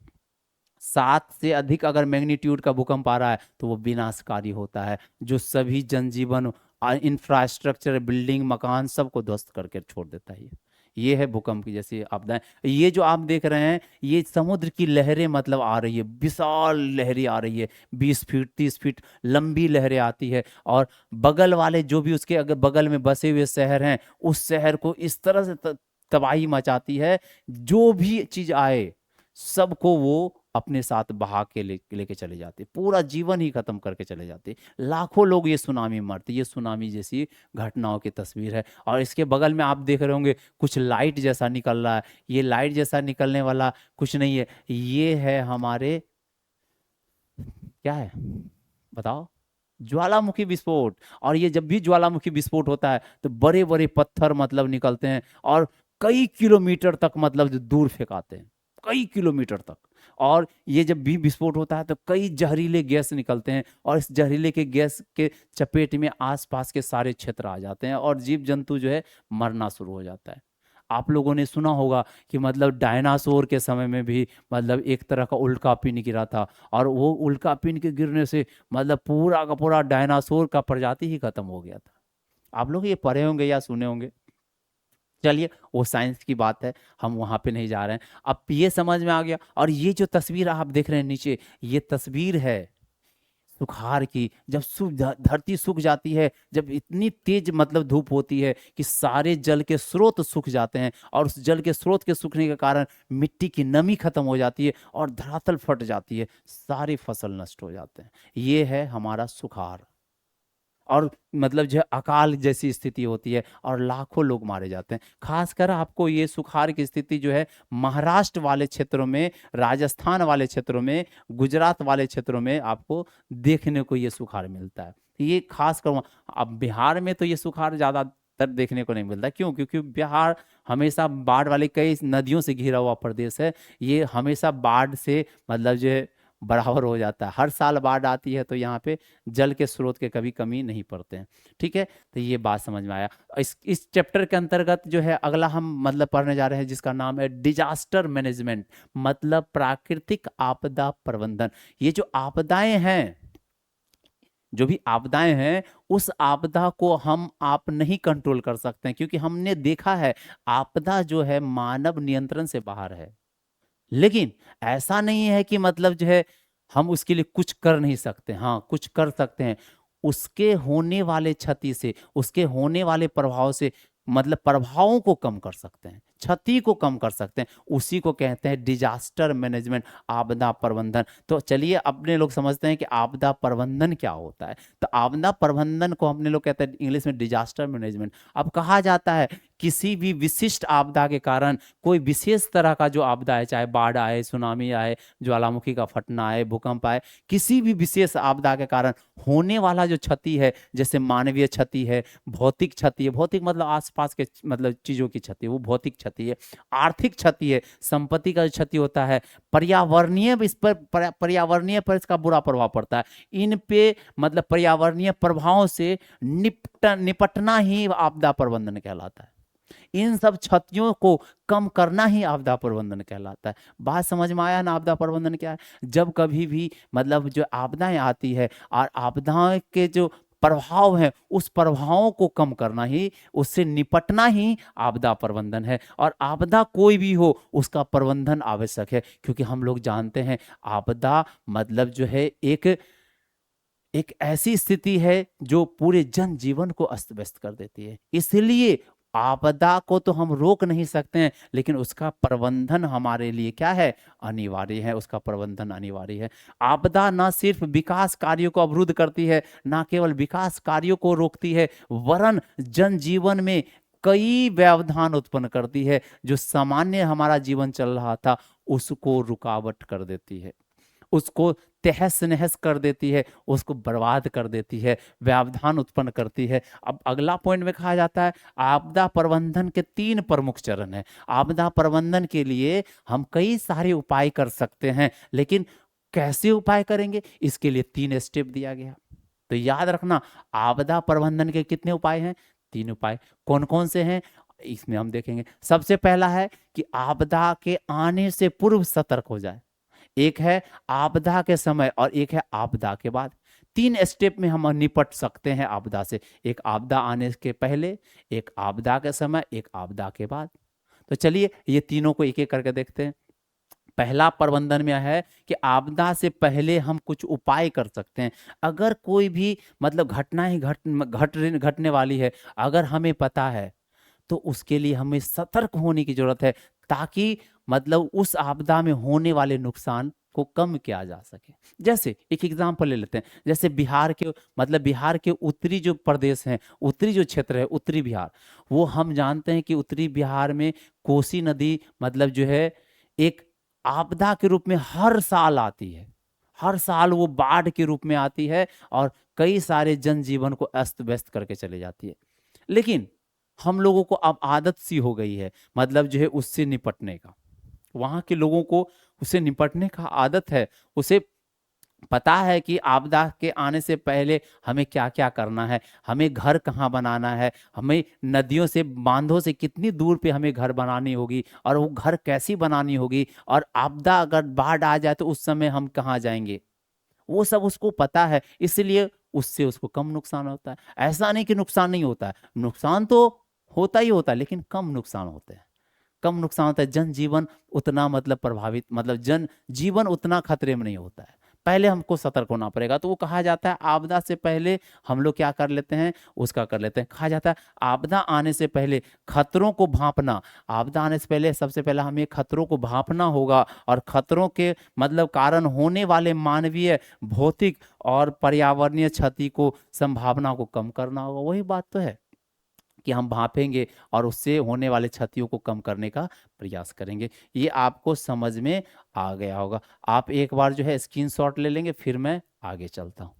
7 से अधिक अगर मैग्नीट्यूड का भूकंप आ रहा है तो वो विनाशकारी होता है, जो सभी जनजीवन इंफ्रास्ट्रक्चर बिल्डिंग मकान सबको ध्वस्त करके छोड़ देता है। ये है भूकंप की जैसी आपदाएं। ये जो आप देख रहे हैं ये समुद्र की लहरें मतलब आ रही है, विशाल लहरें आ रही है, 20 फीट 30 फीट लंबी लहरें आती है। और बगल वाले जो भी उसके अगर बगल में बसे हुए शहर हैं उस शहर को इस तरह से तबाही मचाती है, जो भी चीज आए सबको वो अपने साथ बहा के लेके चले जाते, पूरा जीवन ही खत्म करके चले जाते। लाखों लोग ये सुनामी में मरते। ये सुनामी जैसी घटनाओं की तस्वीर है। और इसके बगल में आप देख रहे होंगे कुछ लाइट जैसा निकल रहा है। ये लाइट जैसा निकलने वाला कुछ नहीं है, ये है हमारे, क्या है बताओ, ज्वालामुखी विस्फोट। और ये जब भी ज्वालामुखी विस्फोट होता है तो बड़े बड़े पत्थर मतलब निकलते हैं और कई किलोमीटर तक मतलब दूर फेंकाते हैं, कई किलोमीटर तक। और ये जब भी विस्फोट होता है तो कई जहरीले गैस निकलते हैं और इस जहरीले के गैस के चपेट में आसपास के सारे क्षेत्र आ जाते हैं और जीव जंतु जो है मरना शुरू हो जाता है। आप लोगों ने सुना होगा कि मतलब डायनासोर के समय में भी मतलब एक तरह का उल्का पिंड गिरा था और वो उल्का पिंड के गिरने से मतलब पूरा का पूरा डायनासोर का प्रजाति ही खत्म हो गया था। आप लोग ये पढ़े होंगे या सुने होंगे। चलिए वो साइंस की बात है, हम वहां पे नहीं जा रहे हैं। अब ये समझ में आ गया। और ये जो तस्वीर आप देख रहे हैं नीचे, ये तस्वीर है सुखाड़ की। जब धरती सूख जाती है, जब इतनी तेज मतलब धूप होती है कि सारे जल के स्रोत सूख जाते हैं और उस जल के स्रोत के सूखने के कारण मिट्टी की नमी खत्म हो जाती है और धरातल फट जाती है, सारी फसल नष्ट हो जाते हैं। ये है हमारा सुखाड़। और मतलब जो है अकाल जैसी स्थिति होती है और लाखों लोग मारे जाते हैं। खासकर आपको ये सुखाड़ की स्थिति जो है महाराष्ट्र वाले क्षेत्रों में, राजस्थान वाले क्षेत्रों में, गुजरात वाले क्षेत्रों में आपको देखने को ये सुखाड़ मिलता है। ये खासकर अब बिहार में तो ये सुखाड़ ज़्यादातर देखने को नहीं मिलता। क्यों? क्योंकि बिहार हमेशा बाढ़ वाली कई नदियों से घिरा हुआ प्रदेश है। ये हमेशा बाढ़ से मतलब जो है बराबर हो जाता है। हर साल बाढ़ आती है तो यहाँ पे जल के स्रोत के कभी कमी नहीं पड़ते हैं। ठीक है, तो ये बात समझ में आया। इस चैप्टर के अंतर्गत जो है अगला हम मतलब पढ़ने जा रहे हैं जिसका नाम है डिजास्टर मैनेजमेंट, मतलब प्राकृतिक आपदा प्रबंधन। ये जो आपदाएं हैं, जो भी आपदाएं हैं, उस आपदा को हम आप नहीं कंट्रोल कर सकते हैं, क्योंकि हमने देखा है आपदा जो है मानव नियंत्रण से बाहर है। लेकिन ऐसा नहीं है कि मतलब जो है हम उसके लिए कुछ कर नहीं सकते। हाँ, कुछ कर सकते हैं। उसके होने वाले क्षति से, उसके होने वाले प्रभाव से मतलब प्रभावों को कम कर सकते हैं, क्षति को कम कर सकते हैं। उसी को कहते हैं डिजास्टर मैनेजमेंट, आपदा प्रबंधन। तो चलिए अपने लोग समझते हैं कि आपदा प्रबंधन क्या होता है। तो आपदा प्रबंधन को अपने लोग कहते हैं इंग्लिश में डिजास्टर मैनेजमेंट। अब कहा जाता है किसी भी विशिष्ट आपदा के कारण, कोई विशेष तरह का जो आपदा है, चाहे बाढ़ आए, सुनामी आए, ज्वालामुखी का फटना आए, भूकंप आए, किसी भी विशेष आपदा के कारण होने वाला जो क्षति है, जैसे मानवीय क्षति है, भौतिक क्षति है, भौतिक मतलब आसपास के मतलब चीजों की क्षति, वो भौतिक क्षति है। आर्थिक क्षति है, संपत्ति का जो क्षति होता है, पर्यावरणीय इस पर पर्यावरणीय पर इसका बुरा प्रभाव पड़ता है। इन पे मतलब पर्यावरणीय प्रभावों से निपटना ही आपदा प्रबंधन कहलाता है। इन सब क्षतियों को कम करना ही आपदा प्रबंधन कहलाता है। बात समझ में आया ना आपदा प्रबंधन क्या है? जब कभी भी मतलब जो आपदाएं आती है और आपदाओं के जो प्रभाव हैं, उस प्रभावों को कम करना ही, उससे निपटना ही आपदा प्रबंधन है। और आपदा कोई भी हो उसका प्रबंधन आवश्यक है, क्योंकि हम लोग जानते हैं आपदा मतलब जो है एक एक ऐसी स्थिति है जो पूरे जनजीवन को अस्त व्यस्त कर देती है। इसलिए आपदा को तो हम रोक नहीं सकते हैं, लेकिन उसका प्रबंधन हमारे लिए क्या है, अनिवार्य है। उसका प्रबंधन अनिवार्य है। आपदा ना सिर्फ विकास कार्यों को अवरुद्ध करती है, ना केवल विकास कार्यों को रोकती है, वरन जनजीवन में कई व्यवधान उत्पन्न करती है। जो सामान्य हमारा जीवन चल रहा था उसको रुकावट कर देती है, उसको तहस नहस कर देती है, उसको बर्बाद कर देती है, व्यवधान उत्पन्न करती है। अब अगला पॉइंट में कहा जाता है आपदा प्रबंधन के 3 प्रमुख चरण हैं। आपदा प्रबंधन के लिए हम कई सारे उपाय कर सकते हैं, लेकिन कैसे उपाय करेंगे इसके लिए 3 स्टेप दिया गया। तो याद रखना, आपदा प्रबंधन के कितने उपाय हैं, 3 उपाय। कौन कौन से हैं इसमें हम देखेंगे। सबसे पहला है कि आपदा के आने से पूर्व सतर्क हो जाए। एक है आपदा के समय और एक है आपदा के बाद। 3 स्टेप में हम निपट सकते हैं आपदा से। एक आपदा आने के पहले, एक आपदा के समय, एक आपदा के बाद। तो चलिए ये तीनों को एक एक करके देखते हैं। पहला प्रबंधन में है कि आपदा से पहले हम कुछ उपाय कर सकते हैं। अगर कोई भी मतलब घटना ही घटने वाली है, अगर हमें पता है, तो उसके लिए हमें सतर्क होने की जरूरत है, ताकि मतलब उस आपदा में होने वाले नुकसान को कम किया जा सके। जैसे एक एग्जांपल ले लेते हैं, जैसे बिहार के मतलब बिहार के उत्तरी जो प्रदेश हैं, उत्तरी जो क्षेत्र है, उत्तरी बिहार, वो हम जानते हैं कि उत्तरी बिहार में कोसी नदी मतलब जो है एक आपदा के रूप में हर साल आती है। हर साल वो बाढ़ के रूप में आती है और कई सारे जनजीवन को अस्त व्यस्त करके चले जाती है। लेकिन हम लोगों को अब आदत सी हो गई है मतलब जो है उससे निपटने का। वहां के लोगों को उससे निपटने का आदत है। उसे पता है कि आपदा के आने से पहले हमें क्या क्या करना है, हमें घर कहाँ बनाना है, हमें नदियों से बांधों से कितनी दूर पे हमें घर बनानी होगी, और वो घर कैसी बनानी होगी, और आपदा अगर बाढ़ आ जाए तो उस समय हम कहाँ जाएंगे, वो सब उसको पता है। इसलिए उससे उसको कम नुकसान होता है। ऐसा नहीं कि नुकसान नहीं होता है, नुकसान तो होता ही होता है, लेकिन कम नुकसान होते हैं। कम नुकसान होता है, जनजीवन उतना मतलब प्रभावित मतलब जन जीवन उतना खतरे में नहीं होता है। पहले हमको सतर्क होना पड़ेगा। तो वो कहा जाता है आपदा से पहले हम लोग क्या कर लेते हैं, उसका कर लेते हैं। कहा जाता है आपदा आने से पहले खतरों को भांपना। आपदा आने से पहले सबसे पहले हमें खतरों को भांपना होगा, और खतरों के मतलब कारण होने वाले मानवीय, भौतिक और पर्यावरणीय क्षति को संभावना को कम करना होगा। वही बात तो है कि हम भापेंगे और उससे होने वाले क्षतियों को कम करने का प्रयास करेंगे। ये आपको समझ में आ गया होगा। आप एक बार जो है स्क्रीनशॉट ले लेंगे, फिर मैं आगे चलता हूँ।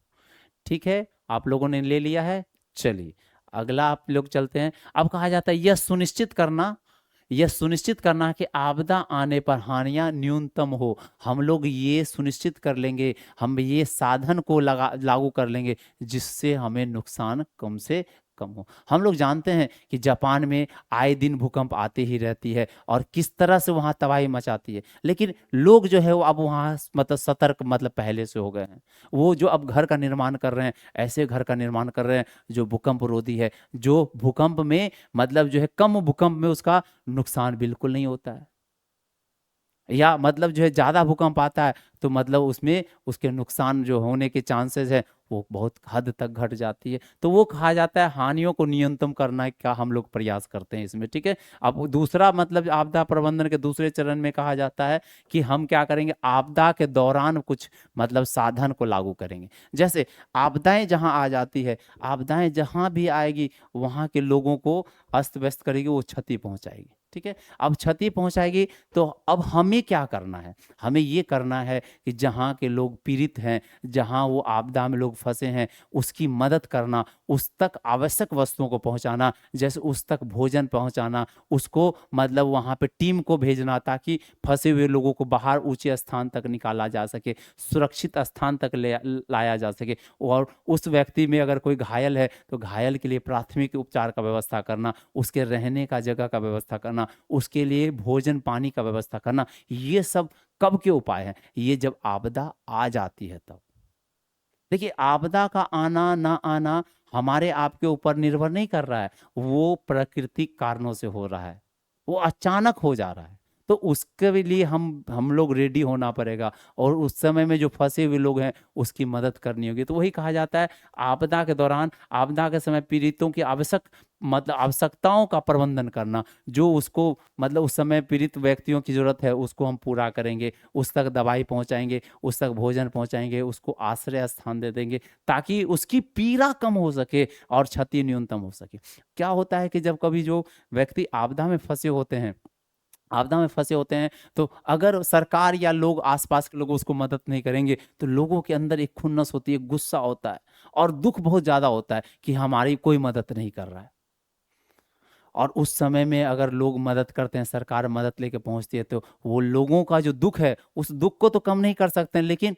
ठीक है, आप लोगों ने ले लिया है। चलिए अगला आप लोग चलते हैं। अब कहा जाता है यह सुनिश्चित करना कि आपदा आने पर हानियां न्यूनतम हो। हम लोग ये सुनिश्चित कर लेंगे, हम ये साधन को लागू कर लेंगे जिससे हमें नुकसान कम से कम हो। हम लोग जानते हैं कि जापान में आए दिन भूकंप आते ही रहती है और किस तरह से वहाँ तबाही मचाती है, लेकिन लोग जो है वो अब वहाँ मतलब सतर्क मतलब पहले से हो गए हैं। वो जो अब घर का निर्माण कर रहे हैं, ऐसे घर का निर्माण कर रहे हैं जो भूकंप रोधी है, जो भूकंप में मतलब जो है कम भूकंप में उसका नुकसान बिल्कुल नहीं होता है, या मतलब जो है ज़्यादा भूकंप आता है तो मतलब उसमें उसके नुकसान जो होने के चांसेस है वो बहुत हद तक घट जाती है। तो वो कहा जाता है हानियों को न्यूनतम करने का हम लोग प्रयास करते हैं इसमें। ठीक है, अब दूसरा मतलब आपदा प्रबंधन के दूसरे चरण में कहा जाता है कि हम क्या करेंगे, आपदा के दौरान कुछ मतलब साधन को लागू करेंगे। जैसे आपदाएं जहाँ आ जाती है, आपदाएं जहाँ भी आएगी वहाँ के लोगों को अस्त व्यस्त करेगी, वो क्षति पहुँचाएगी। ठीक है, अब क्षति पहुँचाएगी तो अब हमें क्या करना है, हमें ये करना है कि जहाँ के लोग पीड़ित हैं, जहाँ वो आपदा में लोग फंसे हैं, उसकी मदद करना, उस तक आवश्यक वस्तुओं को पहुँचाना, जैसे उस तक भोजन पहुँचाना, उसको मतलब वहाँ पे टीम को भेजना ताकि फंसे हुए लोगों को बाहर ऊंचे स्थान तक निकाला जा सके, सुरक्षित स्थान तक ले लाया जा सके। और उस व्यक्ति में अगर कोई घायल है तो घायल के लिए प्राथमिक उपचार का व्यवस्था करना, उसके रहने का जगह का व्यवस्था करना, उसके लिए भोजन पानी का व्यवस्था करना। ये सब कब के उपाय हैं, ये जब आपदा आ जाती है तब। देखिए, आपदा का आना ना आना हमारे आपके ऊपर निर्भर नहीं कर रहा है, वो प्राकृतिक कारणों से हो रहा है, वो अचानक हो जा रहा है। तो उसके भी लिए हम लोग रेडी होना पड़ेगा, और उस समय में जो फंसे हुए लोग हैं उसकी मदद करनी होगी। तो वही कहा जाता है, आपदा के दौरान, आपदा के समय पीड़ितों की आवश्यकताओं का प्रबंधन करना, जो उसको मतलब उस समय पीड़ित व्यक्तियों की जरूरत है उसको हम पूरा करेंगे, उस तक दवाई पहुंचाएंगे, उस तक भोजन पहुंचाएंगे, उसको आश्रय स्थान दे देंगे, ताकि उसकी पीड़ा कम हो सके और क्षति न्यूनतम हो सके। क्या होता है कि जब कभी जो व्यक्ति आपदा में फंसे होते हैं, तो अगर सरकार या लोग, आसपास के लोग उसको मदद नहीं करेंगे, तो लोगों के अंदर एक खुन्नस होती है, गुस्सा होता है, और दुख बहुत ज्यादा होता है कि हमारी कोई मदद नहीं कर रहा है। और उस समय में अगर लोग मदद करते हैं, सरकार मदद लेके पहुंचती है, तो वो लोगों का जो दुख है, उस दुख को तो कम नहीं कर सकते हैं, लेकिन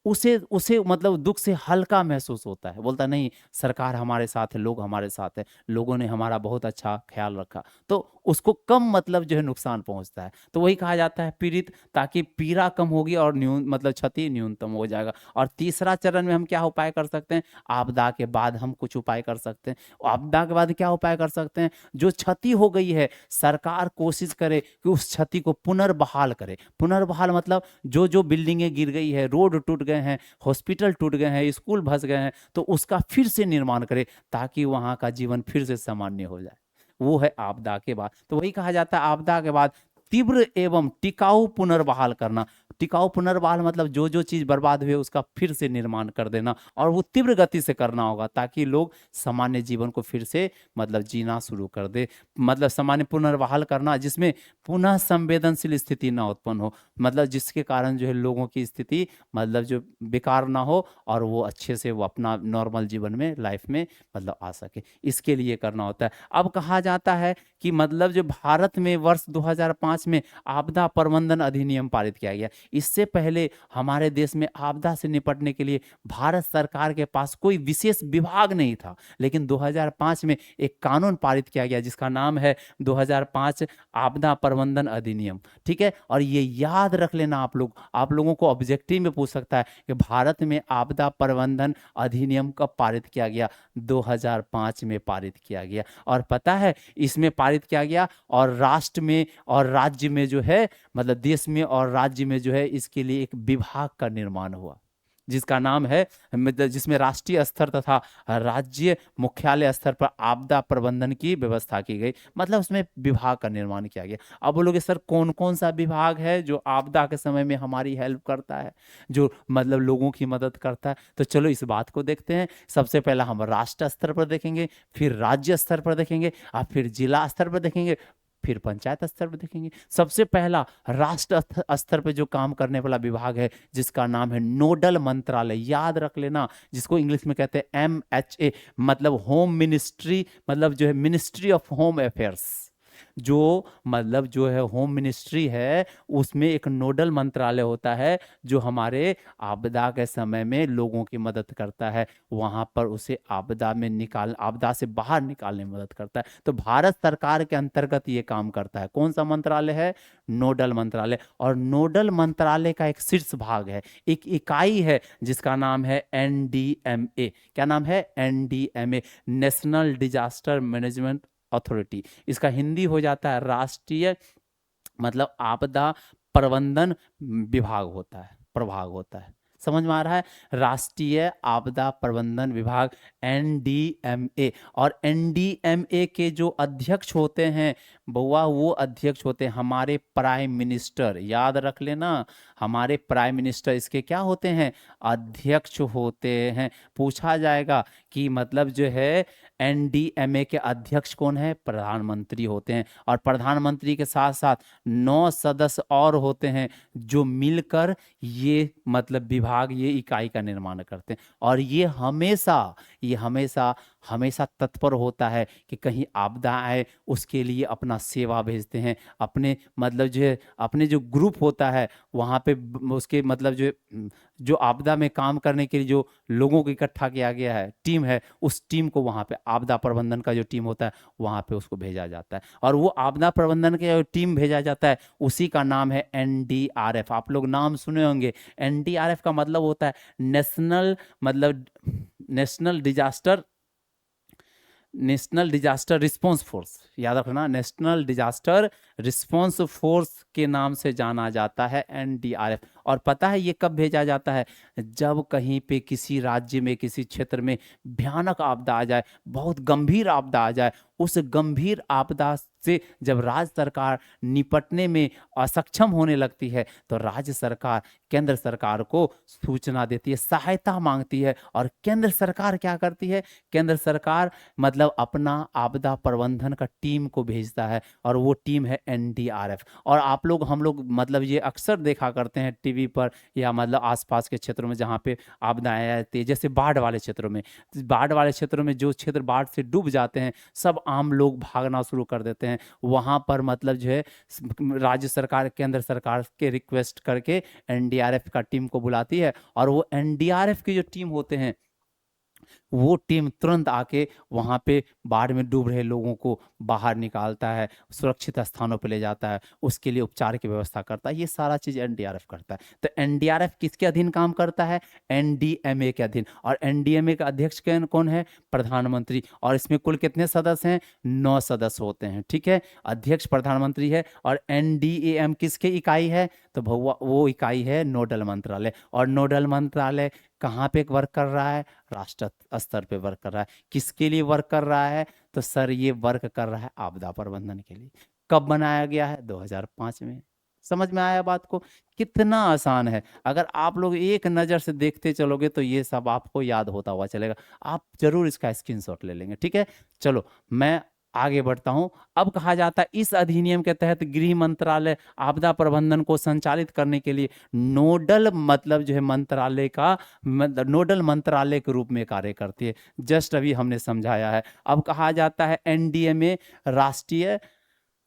उसे उसे मतलब दुख से हल्का महसूस होता है। बोलता नहीं, सरकार हमारे साथ है, लोग हमारे साथ है, लोगों ने हमारा बहुत अच्छा ख्याल रखा, तो उसको कम मतलब जो है नुकसान पहुंचता है। तो वही कहा जाता है पीड़ित, ताकि पीड़ा कम होगी और न्यून मतलब क्षति न्यूनतम हो जाएगा। और तीसरा चरण में हम क्या उपाय कर सकते हैं? आपदा के बाद हम कुछ उपाय कर सकते हैं। आपदा के बाद क्या उपाय कर सकते हैं? जो क्षति हो गई है, सरकार कोशिश करे कि उस क्षति को पुनर्बहाल करे। पुनर्बहाल मतलब जो जो बिल्डिंगें गिर गई है, रोड टूट गए हैं, हॉस्पिटल टूट गए हैं, स्कूल धंस गए हैं, तो उसका फिर से निर्माण करे, ताकि वहां का जीवन फिर से सामान्य हो जाए। वो है आपदा के बाद। तो वही कहा जाता है, आपदा के बाद तीव्र एवं टिकाऊ पुनर्बहाल करना। टिकाऊ पुनर्बहाल मतलब जो जो चीज बर्बाद हुई है उसका फिर से निर्माण कर देना, और वो तीव्र गति से करना होगा, ताकि लोग सामान्य जीवन को फिर से मतलब जीना शुरू कर दे। मतलब सामान्य पुनर्बहाल करना जिसमें पुनः संवेदनशील स्थिति ना उत्पन्न हो, मतलब जिसके कारण जो है लोगों की स्थिति मतलब जो बेकार ना हो, और वो अच्छे से वो अपना नॉर्मल जीवन में, लाइफ में मतलब आ सके, इसके लिए करना होता है। अब कहा जाता है कि मतलब जो भारत में वर्ष 2005 में आपदा प्रबंधन अधिनियम पारित किया गया। इससे पहले हमारे देश में आपदा से निपटने के लिए भारत सरकार के पास कोई विशेष विभाग नहीं था, लेकिन 2005 में एक कानून पारित किया गया जिसका नाम है 2005 आपदा प्रबंधन अधिनियम। ठीक है, और ये याद रख लेना, आप लोगों को ऑब्जेक्टिव में पूछ सकता है कि भारत में आपदा प्रबंधन अधिनियम कब पारित किया गया? 2005 में पारित किया गया। और पता है इसमें पारित किया गया, और राष्ट्र में और राज्य में जो है, मतलब देश में और राज्य में जो है, इसके लिए एक विभाग का निर्माण हुआ, जिसका नाम है, मतलब जिसमें राष्ट्रीय स्तर तथा राज्य मुख्यालय स्तर पर आपदा प्रबंधन की व्यवस्था की गई, मतलब उसमें विभाग का निर्माण किया गया। अब बोलोगे सर कौन कौन सा विभाग है जो आपदा के समय में हमारी हेल्प करता है, जो मतलब लोगों की मदद करता है? तो चलो इस बात को देखते हैं। सबसे पहला हम राष्ट्र स्तर पर देखेंगे, फिर राज्य स्तर पर देखेंगे, और फिर जिला स्तर पर देखेंगे, फिर पंचायत स्तर पर देखेंगे। सबसे पहला राष्ट्र स्तर पर जो काम करने वाला विभाग है, जिसका नाम है नोडल मंत्रालय, याद रख लेना, जिसको इंग्लिश में कहते हैं MHA, मतलब होम मिनिस्ट्री, मतलब जो है मिनिस्ट्री ऑफ होम अफेयर्स। जो मतलब जो है होम मिनिस्ट्री है, उसमें एक नोडल मंत्रालय होता है, जो हमारे आपदा के समय में लोगों की मदद करता है, वहां पर उसे आपदा से बाहर निकालने में मदद करता है। तो भारत सरकार के अंतर्गत ये काम करता है। कौन सा मंत्रालय है? नोडल मंत्रालय। और नोडल मंत्रालय का एक शीर्ष भाग है, एक इकाई है, जिसका नाम है NDMA। क्या नाम है? NDMA, national disaster management authority. इसका हिंदी हो जाता है राष्ट्रीय मतलब आपदा प्रबंधन विभाग होता है, प्रभाग होता है। समझ में आ रहा है? राष्ट्रीय आपदा प्रबंधन विभाग, NDMA। और NDMA के जो अध्यक्ष होते हैं बउआ, वो अध्यक्ष होते हैं हमारे प्राइम मिनिस्टर। याद रख लेना, हमारे प्राइम मिनिस्टर इसके क्या होते हैं? अध्यक्ष होते हैं। पूछा जाएगा कि मतलब जो है NDMA के अध्यक्ष कौन है? प्रधानमंत्री होते हैं। और प्रधानमंत्री के साथ साथ 9 सदस्य और होते हैं, जो मिलकर ये मतलब विभाग, ये इकाई का निर्माण करते हैं। और ये हमेशा हमेशा तत्पर होता है कि कहीं आपदा आए उसके लिए अपना अपना सेवा भेजते हैं, अपने मतलब जो है अपने जो ग्रुप होता है वहाँ पे उसके मतलब जो आपदा में काम करने के लिए जो लोगों को इकट्ठा किया गया है, टीम है, उस टीम को वहाँ पे आपदा प्रबंधन का जो टीम होता है वहाँ पे उसको भेजा जाता है। और वो आपदा प्रबंधन का जो टीम भेजा जाता है उसी का नाम है एनडीआरएफ। आप लोग नाम सुने होंगे। एनडीआरएफ का मतलब होता है नेशनल मतलब नेशनल डिजास्टर रिस्पांस फोर्स, याद रखना, नेशनल डिजास्टर रिस्पांस फोर्स के नाम से जाना जाता है एनडीआरएफ। और पता है ये कब भेजा जाता है? जब कहीं पे किसी राज्य में किसी क्षेत्र में भयानक आपदा आ जाए, बहुत गंभीर आपदा आ जाए, उस गंभीर आपदा से जब राज्य सरकार निपटने में असक्षम होने लगती है तो राज्य सरकार केंद्र सरकार को सूचना देती है, सहायता मांगती है। और केंद्र सरकार क्या करती है? केंद्र सरकार मतलब अपना आपदा प्रबंधन का टीम को भेजता है और वो टीम है एनडीआरएफ। और आप लोग हम लोग मतलब ये अक्सर देखा करते हैं टीवी पर या मतलब आसपास के क्षेत्रों में जहाँ पे आपदाएं आती है, जैसे बाढ़ वाले क्षेत्रों में। बाढ़ वाले क्षेत्रों में जो क्षेत्र बाढ़ से डूब जाते हैं सब आम लोग भागना शुरू कर देते हैं। वहाँ पर मतलब जो है राज्य सरकार केंद्र सरकार के रिक्वेस्ट करके एनडीआरएफ का टीम को बुलाती है और वो एनडीआरएफ की जो टीम होते हैं वो टीम तुरंत आके वहाँ पे बाढ़ में डूब रहे लोगों को बाहर निकालता है, सुरक्षित स्थानों पे ले जाता है, उसके लिए उपचार की व्यवस्था करता है। ये सारा चीज़ एनडीआरएफ करता है। तो एनडीआरएफ किसके अधीन काम करता है? एनडीएमए के अधीन। और एनडीएमए का अध्यक्ष कौन है? प्रधानमंत्री। और इसमें कुल कितने सदस्य हैं? 9 सदस्य होते हैं। ठीक है, अध्यक्ष प्रधानमंत्री है। और एनडीएम किसकी इकाई है? तो भौवा वो इकाई है नोडल मंत्रालय। और नोडल मंत्रालय कहाँ पे वर्क कर रहा है? राष्ट्र स्तर पे वर्क कर रहा है। किसके लिए वर्क कर रहा है? तो सर ये वर्क कर रहा है आपदा प्रबंधन के लिए। कब बनाया गया है? 2005 में। समझ में आया बात को? कितना आसान है। अगर आप लोग एक नज़र से देखते चलोगे तो ये सब आपको याद होता हुआ चलेगा। आप जरूर इसका स्क्रीनशॉट ले लेंगे। ठीक है, चलो मैं आगे बढ़ता हूं। अब कहा जाता है इस अधिनियम के तहत गृह मंत्रालय आपदा प्रबंधन को संचालित करने के लिए नोडल मतलब जो है मंत्रालय का नोडल मंत्रालय के रूप में कार्य करती है। जस्ट अभी हमने समझाया है। अब कहा जाता है एनडीएमए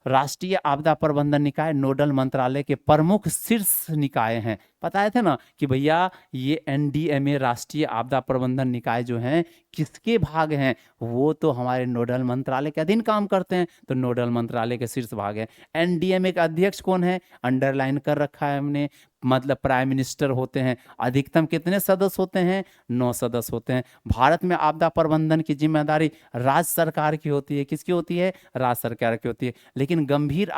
राष्ट्रीय आपदा प्रबंधन निकाय नोडल मंत्रालय के प्रमुख शीर्ष निकाय हैं। बताए थे ना कि भैया ये एनडीएमए राष्ट्रीय आपदा प्रबंधन निकाय जो हैं किसके भाग हैं? वो तो हमारे नोडल मंत्रालय के अधीन काम करते हैं, तो नोडल मंत्रालय के शीर्ष भाग हैं। एनडीएमए का अध्यक्ष कौन है? अंडरलाइन कर रखा है हमने, मतलब प्राइम मिनिस्टर होते हैं। अधिकतम कितने सदस्य होते हैं? 9 सदस्य होते हैं। भारत में आपदा प्रबंधन की जिम्मेदारी राज्य सरकार की होती है। किसकी होती है? राज्य सरकार की होती है। लेकिन गंभीर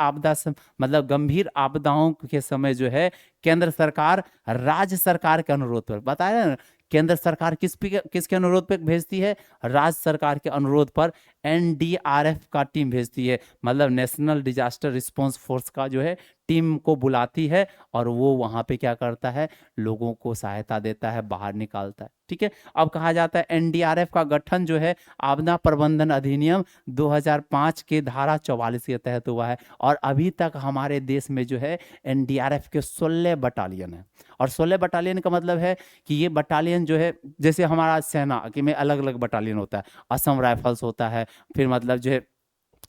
मतलब गंभीर आपदाओं के समय जो है केंद्र सरकार राज्य सरकार के अनुरोध पर, बताया ना, केंद्र सरकार किसके अनुरोध पर भेजती है? राज्य सरकार के अनुरोध पर एनडीआरएफ का टीम भेजती है। मतलब नेशनल डिजास्टर रिस्पांस फोर्स का जो है टीम को बुलाती है और वो वहां पे क्या करता है? लोगों को सहायता देता है, बाहर निकालता है। ठीक है, अब कहा जाता है एनडीआरएफ का गठन जो है आपदा प्रबंधन अधिनियम 2005 के धारा 44 के तहत हुआ है। और अभी तक हमारे देश में जो है एनडीआरएफ के 16 बटालियन है। और 16 बटालियन का मतलब है कि ये बटालियन जो है जैसे हमारा सेना के में अलग अलग बटालियन होता है, असम राइफल्स होता है, फिर मतलब जो है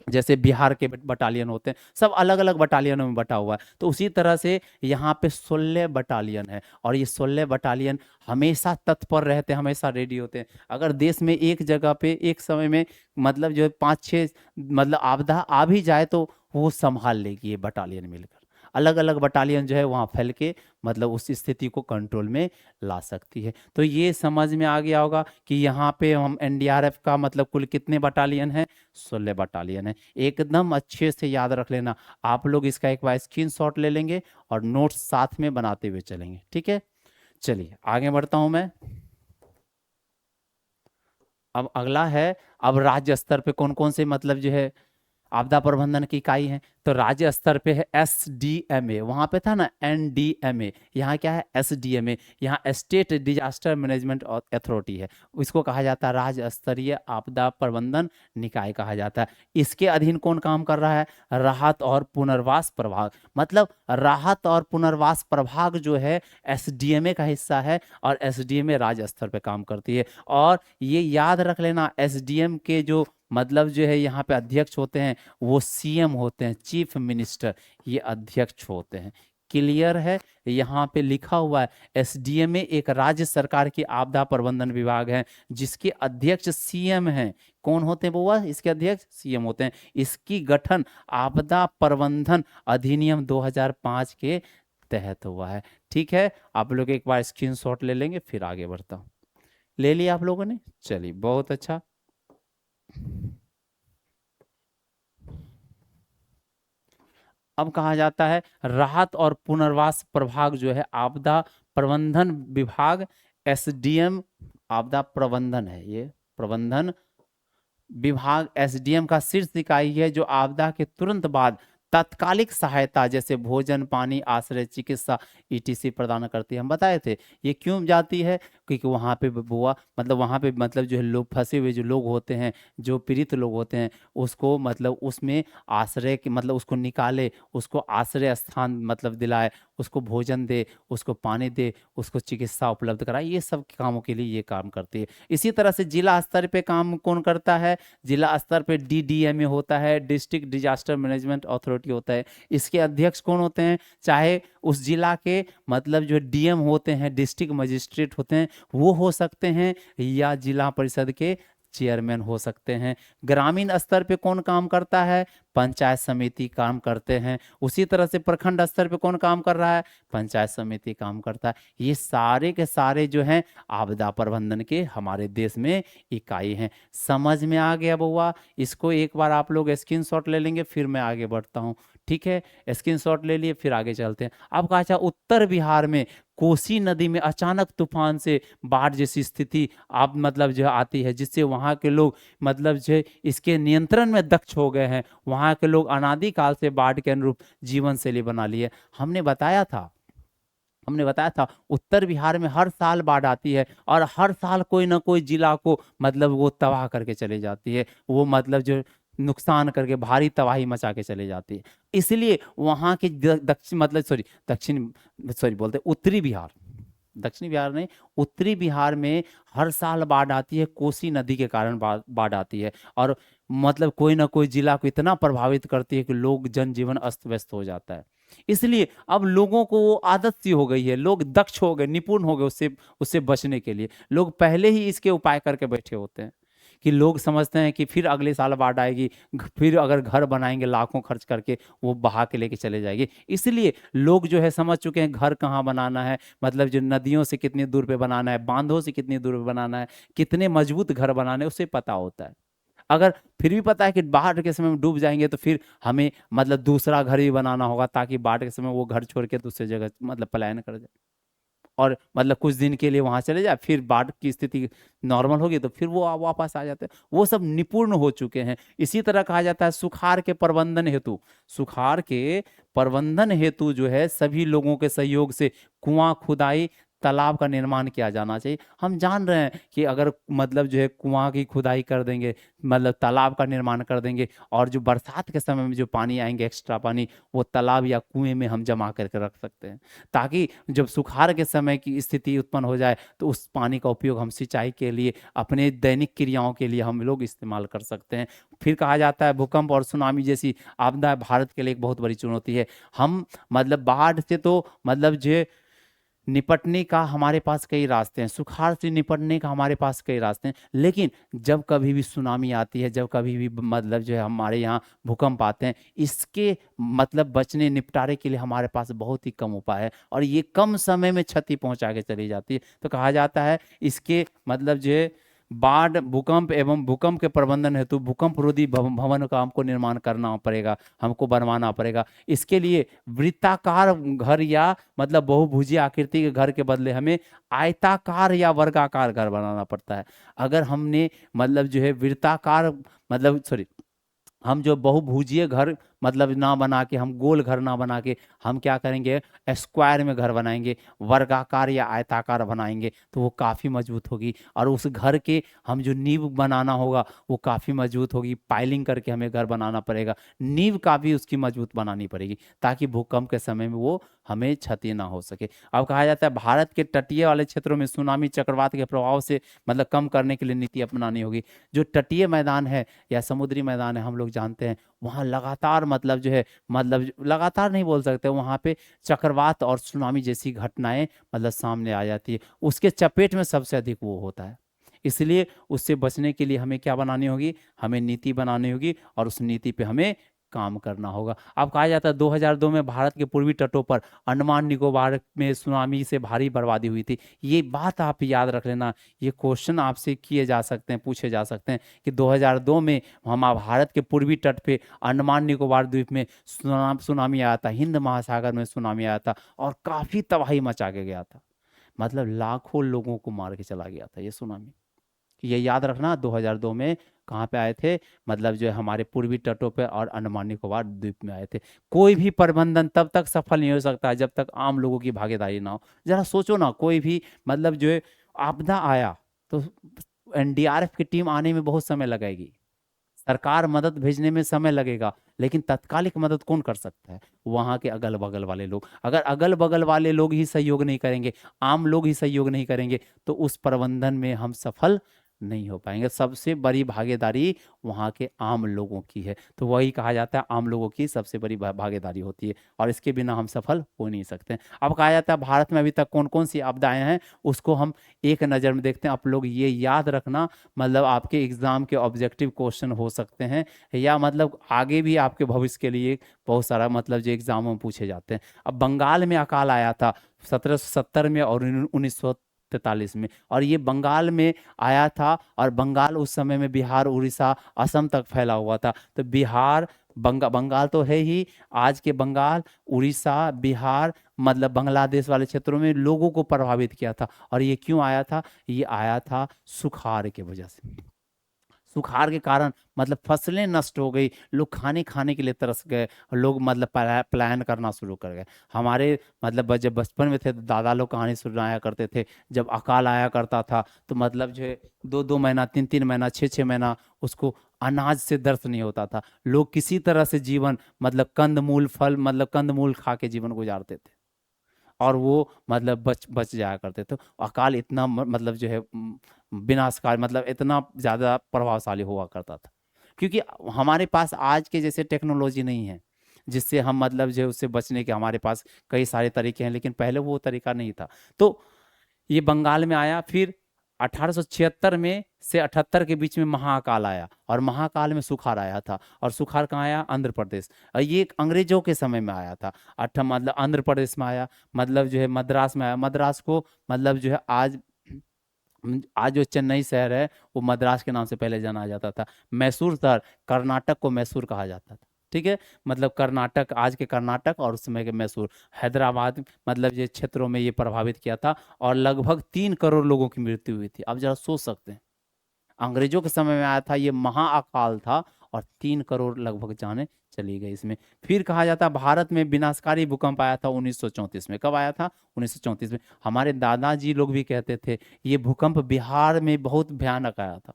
जैसे बिहार के बटालियन होते हैं, सब अलग अलग बटालियनों में बटा हुआ है। तो उसी तरह से यहाँ पे 16 बटालियन है। और ये 16 बटालियन हमेशा तत्पर रहते हैं, हमेशा रेडी होते हैं। अगर देश में एक जगह पे एक समय में मतलब जो है 5-6 मतलब आपदा आ भी जाए तो वो संभाल लेगी ये बटालियन मिलकर। अलग अलग बटालियन जो है वहाँ फैल के मतलब उस स्थिति को कंट्रोल में ला सकती है। तो ये समझ में आ गया होगा कि यहाँ पे हम एनडीआरएफ का मतलब कुल कितने बटालियन है? 16 बटालियन है। एकदम अच्छे से याद रख लेना। आप लोग इसका एक बार स्क्रीनशॉट ले लेंगे और नोट्स साथ में बनाते हुए चलेंगे। ठीक है, चलिए आगे बढ़ता हूं मैं। अब अगला है, अब राज्य स्तर पे कौन कौन से मतलब जो है आपदा प्रबंधन की इकाई है? तो राज्य स्तर पे है एसडीएमए। वहां पे था ना एनडीएमए, यहाँ क्या है? एसडीएमए। यहाँ स्टेट डिजास्टर मैनेजमेंट अथॉरिटी है। इसको कहा जाता है राज्य स्तरीय आपदा प्रबंधन निकाय कहा जाता है। इसके अधीन कौन काम कर रहा है? राहत और पुनर्वास प्रभाग। मतलब राहत और पुनर्वास प्रभाग जो है एसडीएमए का हिस्सा है और एसडीएमए राज्य स्तर पे काम करती है। और ये याद रख लेना, एसडीएम के जो मतलब जो है यहाँ पे अध्यक्ष होते हैं वो सीएम होते हैं, चीफ मिनिस्टर, ये अध्यक्ष होते हैं। क्लियर है? यहाँ पे लिखा हुआ है एसडीएम एक राज्य सरकार की आपदा प्रबंधन विभाग है जिसके अध्यक्ष सीएम हैं। कौन होते हैं बुआ? इसके अध्यक्ष सीएम होते हैं। इसकी गठन आपदा प्रबंधन अधिनियम 2005 के तहत हुआ है। ठीक है, आप लोग एक बार स्क्रीनशॉट ले लेंगे, फिर आगे बढ़ता हूँ। ले लिया आप लोगों ने? चलिए, बहुत अच्छा। अब कहा जाता है राहत और पुनर्वास प्रभाग जो है आपदा प्रबंधन विभाग, एसडीएम आपदा प्रबंधन है, ये प्रबंधन विभाग एसडीएम का शीर्ष इकाई है जो आपदा के तुरंत बाद तात्कालिक सहायता जैसे भोजन, पानी, आश्रय, चिकित्सा ईटीसी प्रदान करती है। हम बताए थे ये क्यों जाती है, क्योंकि वहाँ पे बुआ मतलब वहाँ पे मतलब जो है लोग फंसे हुए जो लोग होते हैं, जो पीड़ित लोग होते हैं, उसको मतलब उसमें आश्रय के मतलब उसको निकाले, उसको आश्रय स्थान मतलब दिलाए, उसको भोजन दे, उसको पानी दे, उसको चिकित्सा उपलब्ध कराए, ये सब कामों के लिए ये काम करती है। इसी तरह से जिला स्तर पे काम कौन करता है? जिला स्तर पे डीडीएमए होता है, डिस्ट्रिक्ट डिजास्टर मैनेजमेंट अथॉरिटी होता है। इसके अध्यक्ष कौन होते हैं? चाहे उस जिला के मतलब जो डीएम होते हैं, डिस्ट्रिक्ट मजिस्ट्रेट होते हैं, वो हो सकते हैं, या जिला परिषद के चेयरमैन हो सकते हैं। ग्रामीण स्तर पे कौन काम करता है? पंचायत समिति काम करते हैं। उसी तरह से प्रखंड स्तर पे कौन काम कर रहा है? पंचायत समिति काम करता है। ये सारे के सारे जो हैं आपदा प्रबंधन के हमारे देश में इकाई हैं। समझ में आ गया बउआ? इसको एक बार आप लोग स्क्रीनशॉट ले लेंगे, फिर मैं आगे बढ़ता हूँ। ठीक है, स्क्रीनशॉट ले लिए, फिर आगे चलते हैं। अब कहा अच्छा उत्तर बिहार में कोसी नदी में अचानक तूफान से बाढ़ जैसी स्थिति आप मतलब जो आती है, जिससे वहाँ के लोग मतलब जो इसके नियंत्रण में दक्ष हो गए हैं। वहाँ के लोग अनादिकाल से बाढ़ के अनुरूप जीवन शैली बना लिए। हमने बताया था उत्तर बिहार में हर साल बाढ़ आती है और हर साल कोई ना कोई जिला को मतलब वो तबाह करके चली जाती है, वो मतलब जो नुकसान करके भारी तबाही मचा के चली जाती है। इसलिए वहाँ के दक्षिण मतलब दक्षिण बोलते उत्तरी बिहार, दक्षिणी बिहार नहीं, उत्तरी बिहार में हर साल बाढ़ आती है, कोसी नदी के कारण बाढ़ आती है और मतलब कोई ना कोई जिला को इतना प्रभावित करती है कि लोग जनजीवन अस्त व्यस्त हो जाता है। इसलिए अब लोगों को वो आदत सी हो गई है, लोग दक्ष हो गए, निपुण हो गए उससे उससे बचने के लिए। लोग पहले ही इसके उपाय करके बैठे होते हैं कि लोग समझते हैं कि फिर अगले साल बाढ़ आएगी, फिर अगर घर बनाएंगे लाखों खर्च करके वो बहा के लेके चले जाएगी। इसलिए लोग जो है समझ चुके हैं घर कहाँ बनाना है, मतलब जो नदियों से कितनी दूर पे बनाना है, बांधों से कितनी दूर पे बनाना है, कितने मजबूत घर बनाने, उसे पता होता है। अगर फिर भी पता है कि बाढ़ के समय में डूब जाएंगे तो फिर हमें मतलब दूसरा घर ही बनाना होगा ताकि बाढ़ के समय वो घर छोड़ के दूसरी जगह मतलब पलायन कर जाए और मतलब कुछ दिन के लिए वहां चले जाए, फिर बाढ़ की स्थिति नॉर्मल होगी तो फिर वो वापस आ जाते हैं। वो सब निपुण हो चुके हैं। इसी तरह कहा जाता है सुखाड़ के प्रबंधन हेतु जो है सभी लोगों के सहयोग से कुआं खुदाई, तालाब का निर्माण किया जाना चाहिए। हम जान रहे हैं कि अगर मतलब जो है कुआं की खुदाई कर देंगे, मतलब तालाब का निर्माण कर देंगे, और जो बरसात के समय में जो पानी आएंगे एक्स्ट्रा पानी, वो तालाब या कुएं में हम जमा करके रख सकते हैं, ताकि जब सुखाड़ के समय की स्थिति उत्पन्न हो जाए तो उस पानी का उपयोग हम सिंचाई के लिए, अपने दैनिक क्रियाओं के लिए हम लोग इस्तेमाल कर सकते हैं। फिर कहा जाता है भूकंप और सुनामी जैसी आपदा भारत के लिए एक बहुत बड़ी चुनौती है। हम मतलब बाढ़ से तो मतलब जो निपटने का हमारे पास कई रास्ते हैं, सुखाड़ से निपटने का हमारे पास कई रास्ते हैं, लेकिन जब कभी भी सुनामी आती है, जब कभी भी मतलब जो है हमारे यहाँ भूकंप आते हैं, इसके मतलब बचने निपटारे के लिए हमारे पास बहुत ही कम उपाय है और ये कम समय में क्षति पहुंचा के चली जाती है। तो कहा जाता है इसके मतलब जो है बाढ़, भूकंप एवं भूकंप के प्रबंधन हेतु भूकंप रोधी भवन का हमको निर्माण करना पड़ेगा, हमको बनवाना पड़ेगा। इसके लिए वृत्ताकार घर या मतलब बहुभुजीय आकृति के घर के बदले हमें आयताकार या वर्गाकार घर बनाना पड़ता है। अगर हमने मतलब जो है वृत्ताकार मतलब हम जो बहुभुजीय घर मतलब ना बना के, हम गोल घर ना बना के हम क्या करेंगे, स्क्वायर में घर बनाएंगे, वर्गाकार या आयताकार बनाएंगे, तो वो काफ़ी मजबूत होगी। और उस घर के हम जो नींव बनाना होगा वो काफ़ी मजबूत होगी, पाइलिंग करके हमें घर बनाना पड़ेगा, नींव का भी उसकी मजबूत बनानी पड़ेगी, ताकि भूकंप के समय में वो हमें क्षति ना हो सके। अब कहा जाता है भारत के तटीय वाले क्षेत्रों में सुनामी चक्रवात के प्रभाव से मतलब कम करने के लिए नीति अपनानी होगी। जो तटीय मैदान है या समुद्री मैदान है, हम लोग जानते हैं वहाँ लगातार मतलब जो है, मतलब लगातार नहीं बोल सकते, वहाँ पे चक्रवात और सुनामी जैसी घटनाएं मतलब सामने आ जाती है, उसके चपेट में सबसे अधिक वो होता है। इसलिए उससे बचने के लिए हमें क्या बनानी होगी, हमें नीति बनानी होगी और उस नीति पे हमें काम करना होगा। अब कहा जाता है 2002 में भारत के पूर्वी तटों पर अंडमान निकोबार में सुनामी से भारी बर्बादी हुई थी। ये बात आप याद रख लेना, ये क्वेश्चन आपसे किए जा सकते हैं, पूछे जा सकते हैं कि 2002 में हम भारत के पूर्वी तट पे अंडमान निकोबार द्वीप में सुनामी आया था, हिंद महासागर में सुनामी आया था और काफी तबाही मचा के गया था, मतलब लाखों लोगों को मार के चला गया था ये सुनामी। ये याद रखना 2002 में कहाँ पे आए थे, मतलब जो है हमारे पूर्वी तटों पे और अंडमान निकोबार द्वीप में आए थे। कोई भी प्रबंधन तब तक सफल नहीं हो सकता है जब तक आम लोगों की भागीदारी ना हो। जरा सोचो ना, कोई भी मतलब जो है आपदा आया तो एनडीआरएफ की टीम आने में बहुत समय लगेगी, सरकार मदद भेजने में समय लगेगा, लेकिन तत्कालिक मदद कौन कर सकता है, वहां के अगल बगल वाले लोग। अगर अगल बगल वाले लोग ही सहयोग नहीं करेंगे, आम लोग ही सहयोग नहीं करेंगे, तो उस प्रबंधन में हम सफल नहीं हो पाएंगे। सबसे बड़ी भागीदारी वहाँ के आम लोगों की है, तो वही कहा जाता है आम लोगों की सबसे बड़ी भागीदारी होती है, और इसके बिना हम सफल हो नहीं सकते। अब कहा जाता है भारत में अभी तक कौन कौन सी आपदाएं हैं, उसको हम एक नज़र में देखते हैं। आप लोग ये याद रखना, मतलब आपके एग्जाम के ऑब्जेक्टिव क्वेश्चन हो सकते हैं, या मतलब आगे भी आपके भविष्य के लिए बहुत सारा मतलब जो एग्जामों में पूछे जाते हैं। अब बंगाल में अकाल आया था 1770 में और 1943 में, और ये बंगाल में आया था, और बंगाल उस समय में बिहार, उड़ीसा, असम तक फैला हुआ था। तो बिहार, बंगाल तो है ही, आज के बंगाल, उड़ीसा, बिहार, मतलब बांग्लादेश वाले क्षेत्रों में लोगों को प्रभावित किया था। और ये क्यों आया था, ये आया था सुखाड़ की वजह से। सुखाड़ के कारण मतलब फसलें नष्ट हो गई, लोग खाने खाने के लिए तरस गए, लोग मतलब पलायन करना शुरू कर गए। हमारे मतलब जब बचपन में थे तो दादा लोग कहानी सुनाया करते थे, जब अकाल आया करता था तो मतलब जो है 2-2 महीना, 3-3 महीना, 6-6 महीना उसको अनाज से दर्द नहीं होता था। लोग किसी तरह से जीवन मतलब कंदमूल फल, मतलब कंदमूल खा के जीवन गुजारते थे, और वो मतलब बच बच जाया करते थे। अकाल इतना मतलब जो है विनाशकारी, मतलब इतना ज़्यादा प्रभावशाली हुआ करता था, क्योंकि हमारे पास आज के जैसे टेक्नोलॉजी नहीं है जिससे हम मतलब जो है उससे बचने के हमारे पास कई सारे तरीके हैं, लेकिन पहले वो तरीका नहीं था। तो ये बंगाल में आया, फिर 1876 में से 78 के बीच में महाकाल आया, और महाकाल में सुखाड़ आया था। और सुखाड़ कहाँ आया, आंध्र प्रदेश। और ये एक अंग्रेजों के समय में आया था, मतलब आंध्र प्रदेश में आया, मतलब जो है मद्रास में आया। मद्रास को मतलब जो है आज जो चेन्नई शहर है वो मद्रास के नाम से पहले जाना जाता था। मैसूर शहर, कर्नाटक को मैसूर कहा जाता था, ठीक है, मतलब कर्नाटक, आज के कर्नाटक, और उस समय के मैसूर। हैदराबाद मतलब ये क्षेत्रों में ये प्रभावित किया था, और लगभग 3 करोड़ लोगों की मृत्यु हुई थी। अब जरा सोच सकते हैं, अंग्रेजों के समय में आया था ये महाअकाल था, और 3 करोड़ लगभग जाने चली गई इसमें। फिर कहा जाता है भारत में विनाशकारी भूकंप आया था 1934 में। कब आया था, 1934 में। हमारे दादाजी लोग भी कहते थे ये भूकंप बिहार में बहुत भयानक आया था।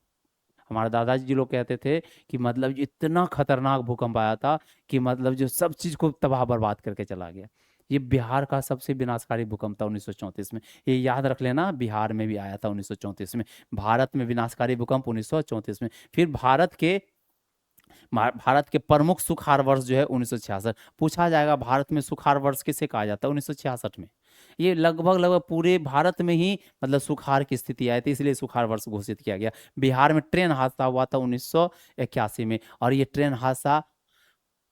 हमारे दादाजी लोग कहते थे कि मतलब इतना खतरनाक भूकंप आया था कि मतलब जो सब चीज को तबाह बर्बाद करके चला गया। ये बिहार का सबसे विनाशकारी भूकंप था 1934 में। ये याद रख लेना, बिहार में भी आया था 1934 में। भारत में विनाशकारी भूकंप 1934 में। फिर भारत के प्रमुख सुखाड़ वर्ष जो है 1966। पूछा जाएगा भारत में सुखाड़ वर्ष किसे कहा जाता है, 1966 में। ये लगभग लगभग पूरे भारत में ही मतलब सुखाड़ की स्थिति आई थी, इसलिए सुखाड़ वर्ष घोषित किया गया। बिहार में ट्रेन हादसा हुआ था 1981 में, और ये ट्रेन हादसा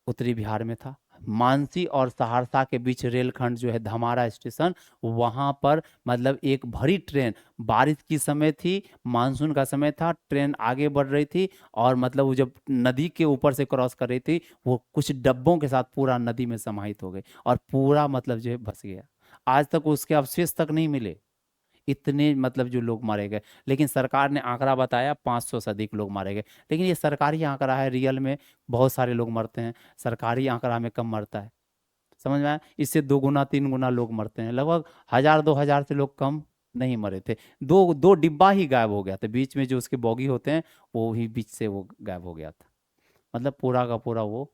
उत्तरी बिहार में था। मानसी और सहरसा के बीच रेलखंड जो है धमारा स्टेशन, वहां पर मतलब एक भरी ट्रेन, बारिश की समय थी, मानसून का समय था, ट्रेन आगे बढ़ रही थी, और मतलब वो जब नदी के ऊपर से क्रॉस कर रही थी, वो कुछ डब्बों के साथ पूरा नदी में समाहित हो गई, और पूरा मतलब जो है बस गया। आज तक उसके अवशेष तक नहीं मिले। इतने मतलब जो लोग मारे गए। लेकिन सरकार ने आंकड़ा बताया 500 से अधिक लोग मारे गए। लेकिन ये सरकारी आंकड़ा है, रियल में बहुत सारे लोग मरते हैं, सरकारी आंकड़ा में कम मरता है। समझ में आया? इससे 2 गुना 3 गुना लोग मरते हैं, लगभग 1000 2000 से लोग कम नहीं मरे थे। दो दो डिब्बा ही गायब हो गया था, बीच में जो उसके बॉगी होते हैं वो ही बीच से वो गायब हो गया था। मतलब पूरा का पूरा वो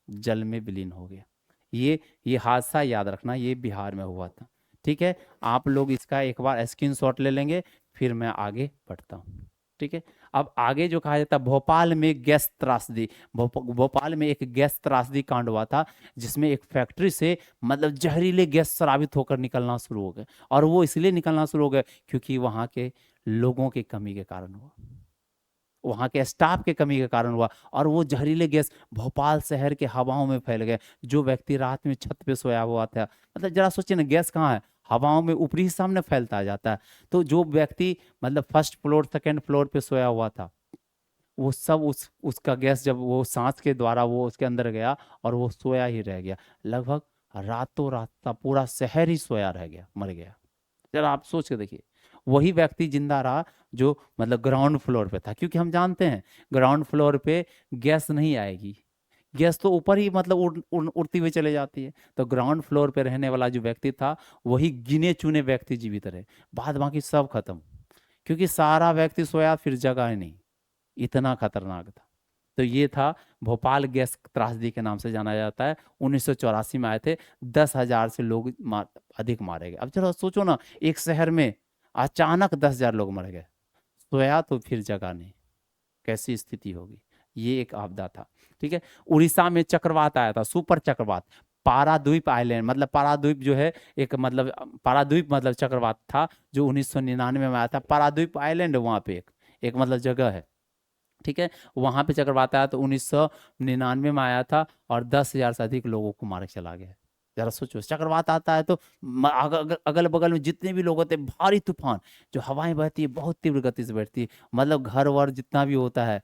जल में विलीन हो गया। ये हादसा याद रखना, ये बिहार में हुआ था। ठीक है, आप लोग इसका एक बार स्क्रीनशॉट ले लेंगे, फिर मैं आगे बढ़ता हूँ। ठीक है, अब आगे जो कहा जाता है, भोपाल में गैस त्रासदी। भोपाल में एक गैस त्रासदी कांड हुआ था, जिसमें एक फैक्ट्री से मतलब जहरीले गैस स्रावित होकर निकलना शुरू हो गए। और वो इसलिए निकलना शुरू हो गए क्योंकि वहाँ के लोगों की कमी के कारण हुआ, वहाँ के स्टाफ के कमी के कारण हुआ। और वो जहरीले गैस भोपाल शहर के हवाओं में फैल गए। जो व्यक्ति रात में छत पे सोया हुआ था, मतलब जरा सोचिए ना, गैस कहाँ है, हवाओं में, ऊपरी हिस्सा में फैलता जाता है। तो जो व्यक्ति मतलब फर्स्ट फ्लोर सेकंड फ्लोर पे सोया हुआ था, वो सब उसका गैस जब वो सांस के द्वारा वो उसके अंदर गया, और वो सोया ही रह गया। लगभग रातों रात का पूरा शहर ही सोया रह गया, मर गया। जरा आप सोच के देखिए, वही व्यक्ति जिंदा रहा जो मतलब ग्राउंड फ्लोर पे था, क्योंकि हम जानते हैं ग्राउंड फ्लोर पे गैस नहीं आएगी, गैस तो ऊपर ही मतलब उड़ती हुई चले जाती है। तो ग्राउंड फ्लोर पे रहने वाला जो व्यक्ति था, वही गिने चुने व्यक्ति जीवित रहे, बाद बाकी सब खत्म। क्योंकि सारा व्यक्ति सोया, फिर जगा ही नहीं, इतना खतरनाक था। तो ये था भोपाल गैस त्रासदी के नाम से जाना जाता है। 1984 में आए थे, 10,000 से लोग अधिक मारे गए। अब जरा सोचो ना, एक शहर में अचानक 10,000 लोग मर गए, सोया तो फिर जगा नहीं, कैसी स्थिति होगी। ये एक आपदा था। ठीक है, उड़ीसा में चक्रवात आया था, सुपर चक्रवात। पाराद्वीप आइलैंड, मतलब पाराद्वीप जो है एक मतलब पाराद्वीप मतलब चक्रवात था, जो 1999 में आया था। पाराद्वीप आइलैंड वहाँ पे एक मतलब जगह है। ठीक है, वहां पे चक्रवात आया तो 1999 में आया था, और 10,000 से अधिक लोगों को मार के चला गया। जरा सोचो, चक्रवात आता है तो अगल बगल में जितने भी लोग होते हैं, भारी तूफान, जो हवाएं बहती है बहुत तीव्र गति से बैठती है, मतलब घर वर जितना भी होता है,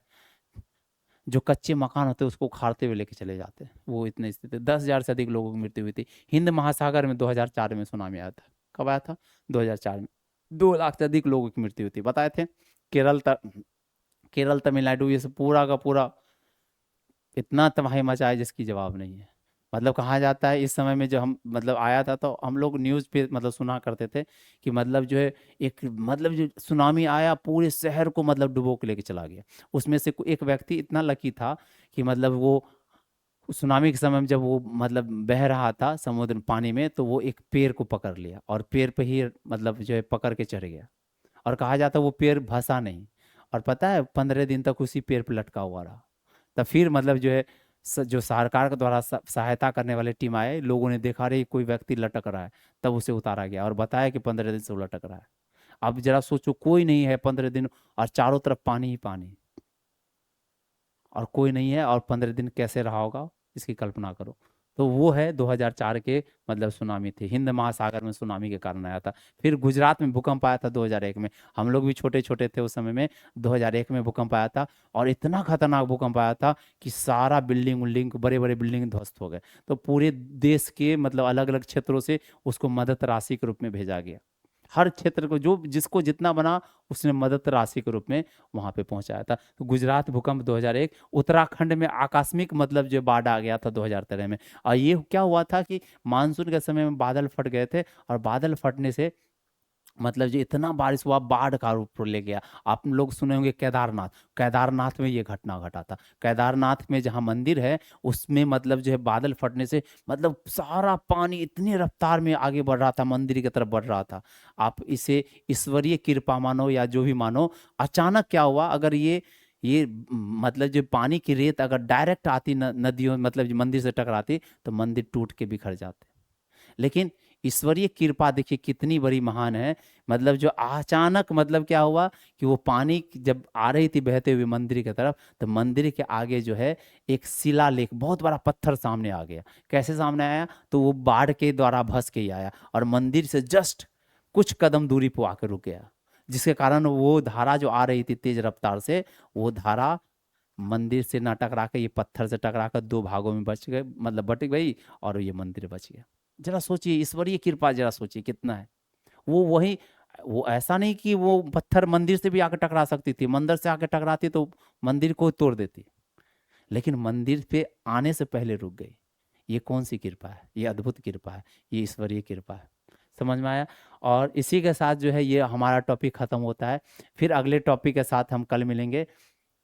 जो कच्चे मकान होते हैं उसको उखाड़ते हुए लेके चले जाते हैं। वो इतनी स्थिति, 10,000 से अधिक लोगों की मृत्यु हुई थी। हिंद महासागर में 2004 में सुनामी आया था। कब आया था? 2004 में। 2 लाख से अधिक लोगों की मृत्यु हुई थी, बताए थे। केरल केरल तमिलनाडु ये सब पूरा का पूरा इतना तबाही मचा है जिसकी जवाब नहीं है। मतलब कहा जाता है, इस समय में जो हम मतलब आया था तो हम लोग न्यूज़ पे मतलब सुना करते थे कि मतलब जो है एक मतलब जो सुनामी आया पूरे शहर को मतलब डुबो के लेके चला गया। उसमें से एक व्यक्ति इतना लकी था कि मतलब वो सुनामी के समय में जब वो मतलब बह रहा था समुद्र पानी में, तो वो एक पेड़ को पकड़ लिया, और पेड़ पे ही मतलब जो है पकड़ के चढ़ गया। और कहा जाता है वो पेड़ भसा नहीं, और पता है 15 दिन तक उसी पेड़ पर लटका हुआ रहा। तब फिर मतलब जो है जो सरकार के द्वारा सहायता करने वाले टीम आए, लोगों ने देखा रहे कोई व्यक्ति लटक रहा है, तब उसे उतारा गया और बताया कि 15 दिन से वो लटक रहा है। अब जरा सोचो, कोई नहीं है 15 दिन, और चारों तरफ पानी ही पानी, और कोई नहीं है, और 15 दिन कैसे रहा होगा, इसकी कल्पना करो। तो वो है 2004 के मतलब सुनामी थी, हिंद महासागर में सुनामी के कारण आया था। फिर गुजरात में भूकंप आया था 2001 में, हम लोग भी छोटे छोटे थे उस समय में। 2001 में भूकंप आया था, और इतना खतरनाक भूकंप आया था कि सारा बिल्डिंग उल्डिंग, बड़े बड़े बिल्डिंग ध्वस्त हो गए। तो पूरे देश के मतलब अलग अलग क्षेत्रों से उसको मदद राशि के रूप में भेजा गया। हर क्षेत्र को जो जिसको जितना बना, उसने मदद राशि के रूप में वहां पे पहुंचाया था। तो गुजरात भूकंप 2001, उत्तराखंड में आकस्मिक मतलब जो बाढ़ आ गया था 2013 में। और ये क्या हुआ था कि मानसून के समय में बादल फट गए थे, और बादल फटने से मतलब जो इतना बारिश हुआ, बाढ़ का रूप ले गया। आप लोग सुने होंगे केदारनाथ, केदारनाथ में ये घटना घटा था। केदारनाथ में जहाँ मंदिर है, उसमें मतलब जो है बादल फटने से मतलब सारा पानी इतनी रफ्तार में आगे बढ़ रहा था, मंदिर की तरफ बढ़ रहा था। आप इसे ईश्वरीय कृपा मानो या जो भी मानो। अचानक क्या हुआ, अगर ये मतलब जो पानी की रेत अगर डायरेक्ट आती नदियों मतलब जो मंदिर से टकराती, तो मंदिर टूट के बिखर जाते। लेकिन ईश्वरीय कृपा देखिए कितनी बड़ी महान है। मतलब जो अचानक मतलब क्या हुआ कि वो पानी जब आ रही थी बहते हुए मंदिर की तरफ, तो मंदिर के आगे जो है एक शिलालेख, बहुत बड़ा पत्थर सामने आ गया। कैसे सामने आया? तो वो बाढ़ के द्वारा भस के ही आया, और मंदिर से जस्ट कुछ कदम दूरी पर आकर रुक गया, जिसके कारण वो धारा जो आ रही थी तेज रफ्तार से, वो धारा मंदिर से ना टकरा के ये पत्थर से टकरा कर 2 भागों में बच गए, मतलब बट गई, और ये मंदिर बच गया। जरा सोचिए ईश्वरीय कृपा, जरा सोचिए कितना है। वो वही वो ऐसा नहीं कि वो पत्थर मंदिर से भी आके टकरा सकती थी, मंदिर से आके टकराती तो मंदिर को तोड़ देती, लेकिन मंदिर पे आने से पहले रुक गई। ये कौन सी कृपा है? ये अद्भुत कृपा है, ये ईश्वरीय कृपा है। समझ में आया? और इसी के साथ जो है ये हमारा टॉपिक खत्म होता है। फिर अगले टॉपिक के साथ हम कल मिलेंगे।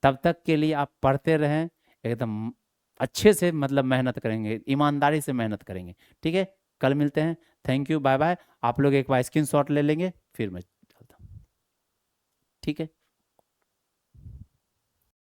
तब तक के लिए आप पढ़ते रहें, एकदम अच्छे से, मतलब मेहनत करेंगे, ईमानदारी से मेहनत करेंगे। ठीक है, कल मिलते हैं। Thank you, bye bye. आप लोग एक बार स्क्रीनशॉट ले लेंगे, फिर मैं चलता हूँ। ठीक है।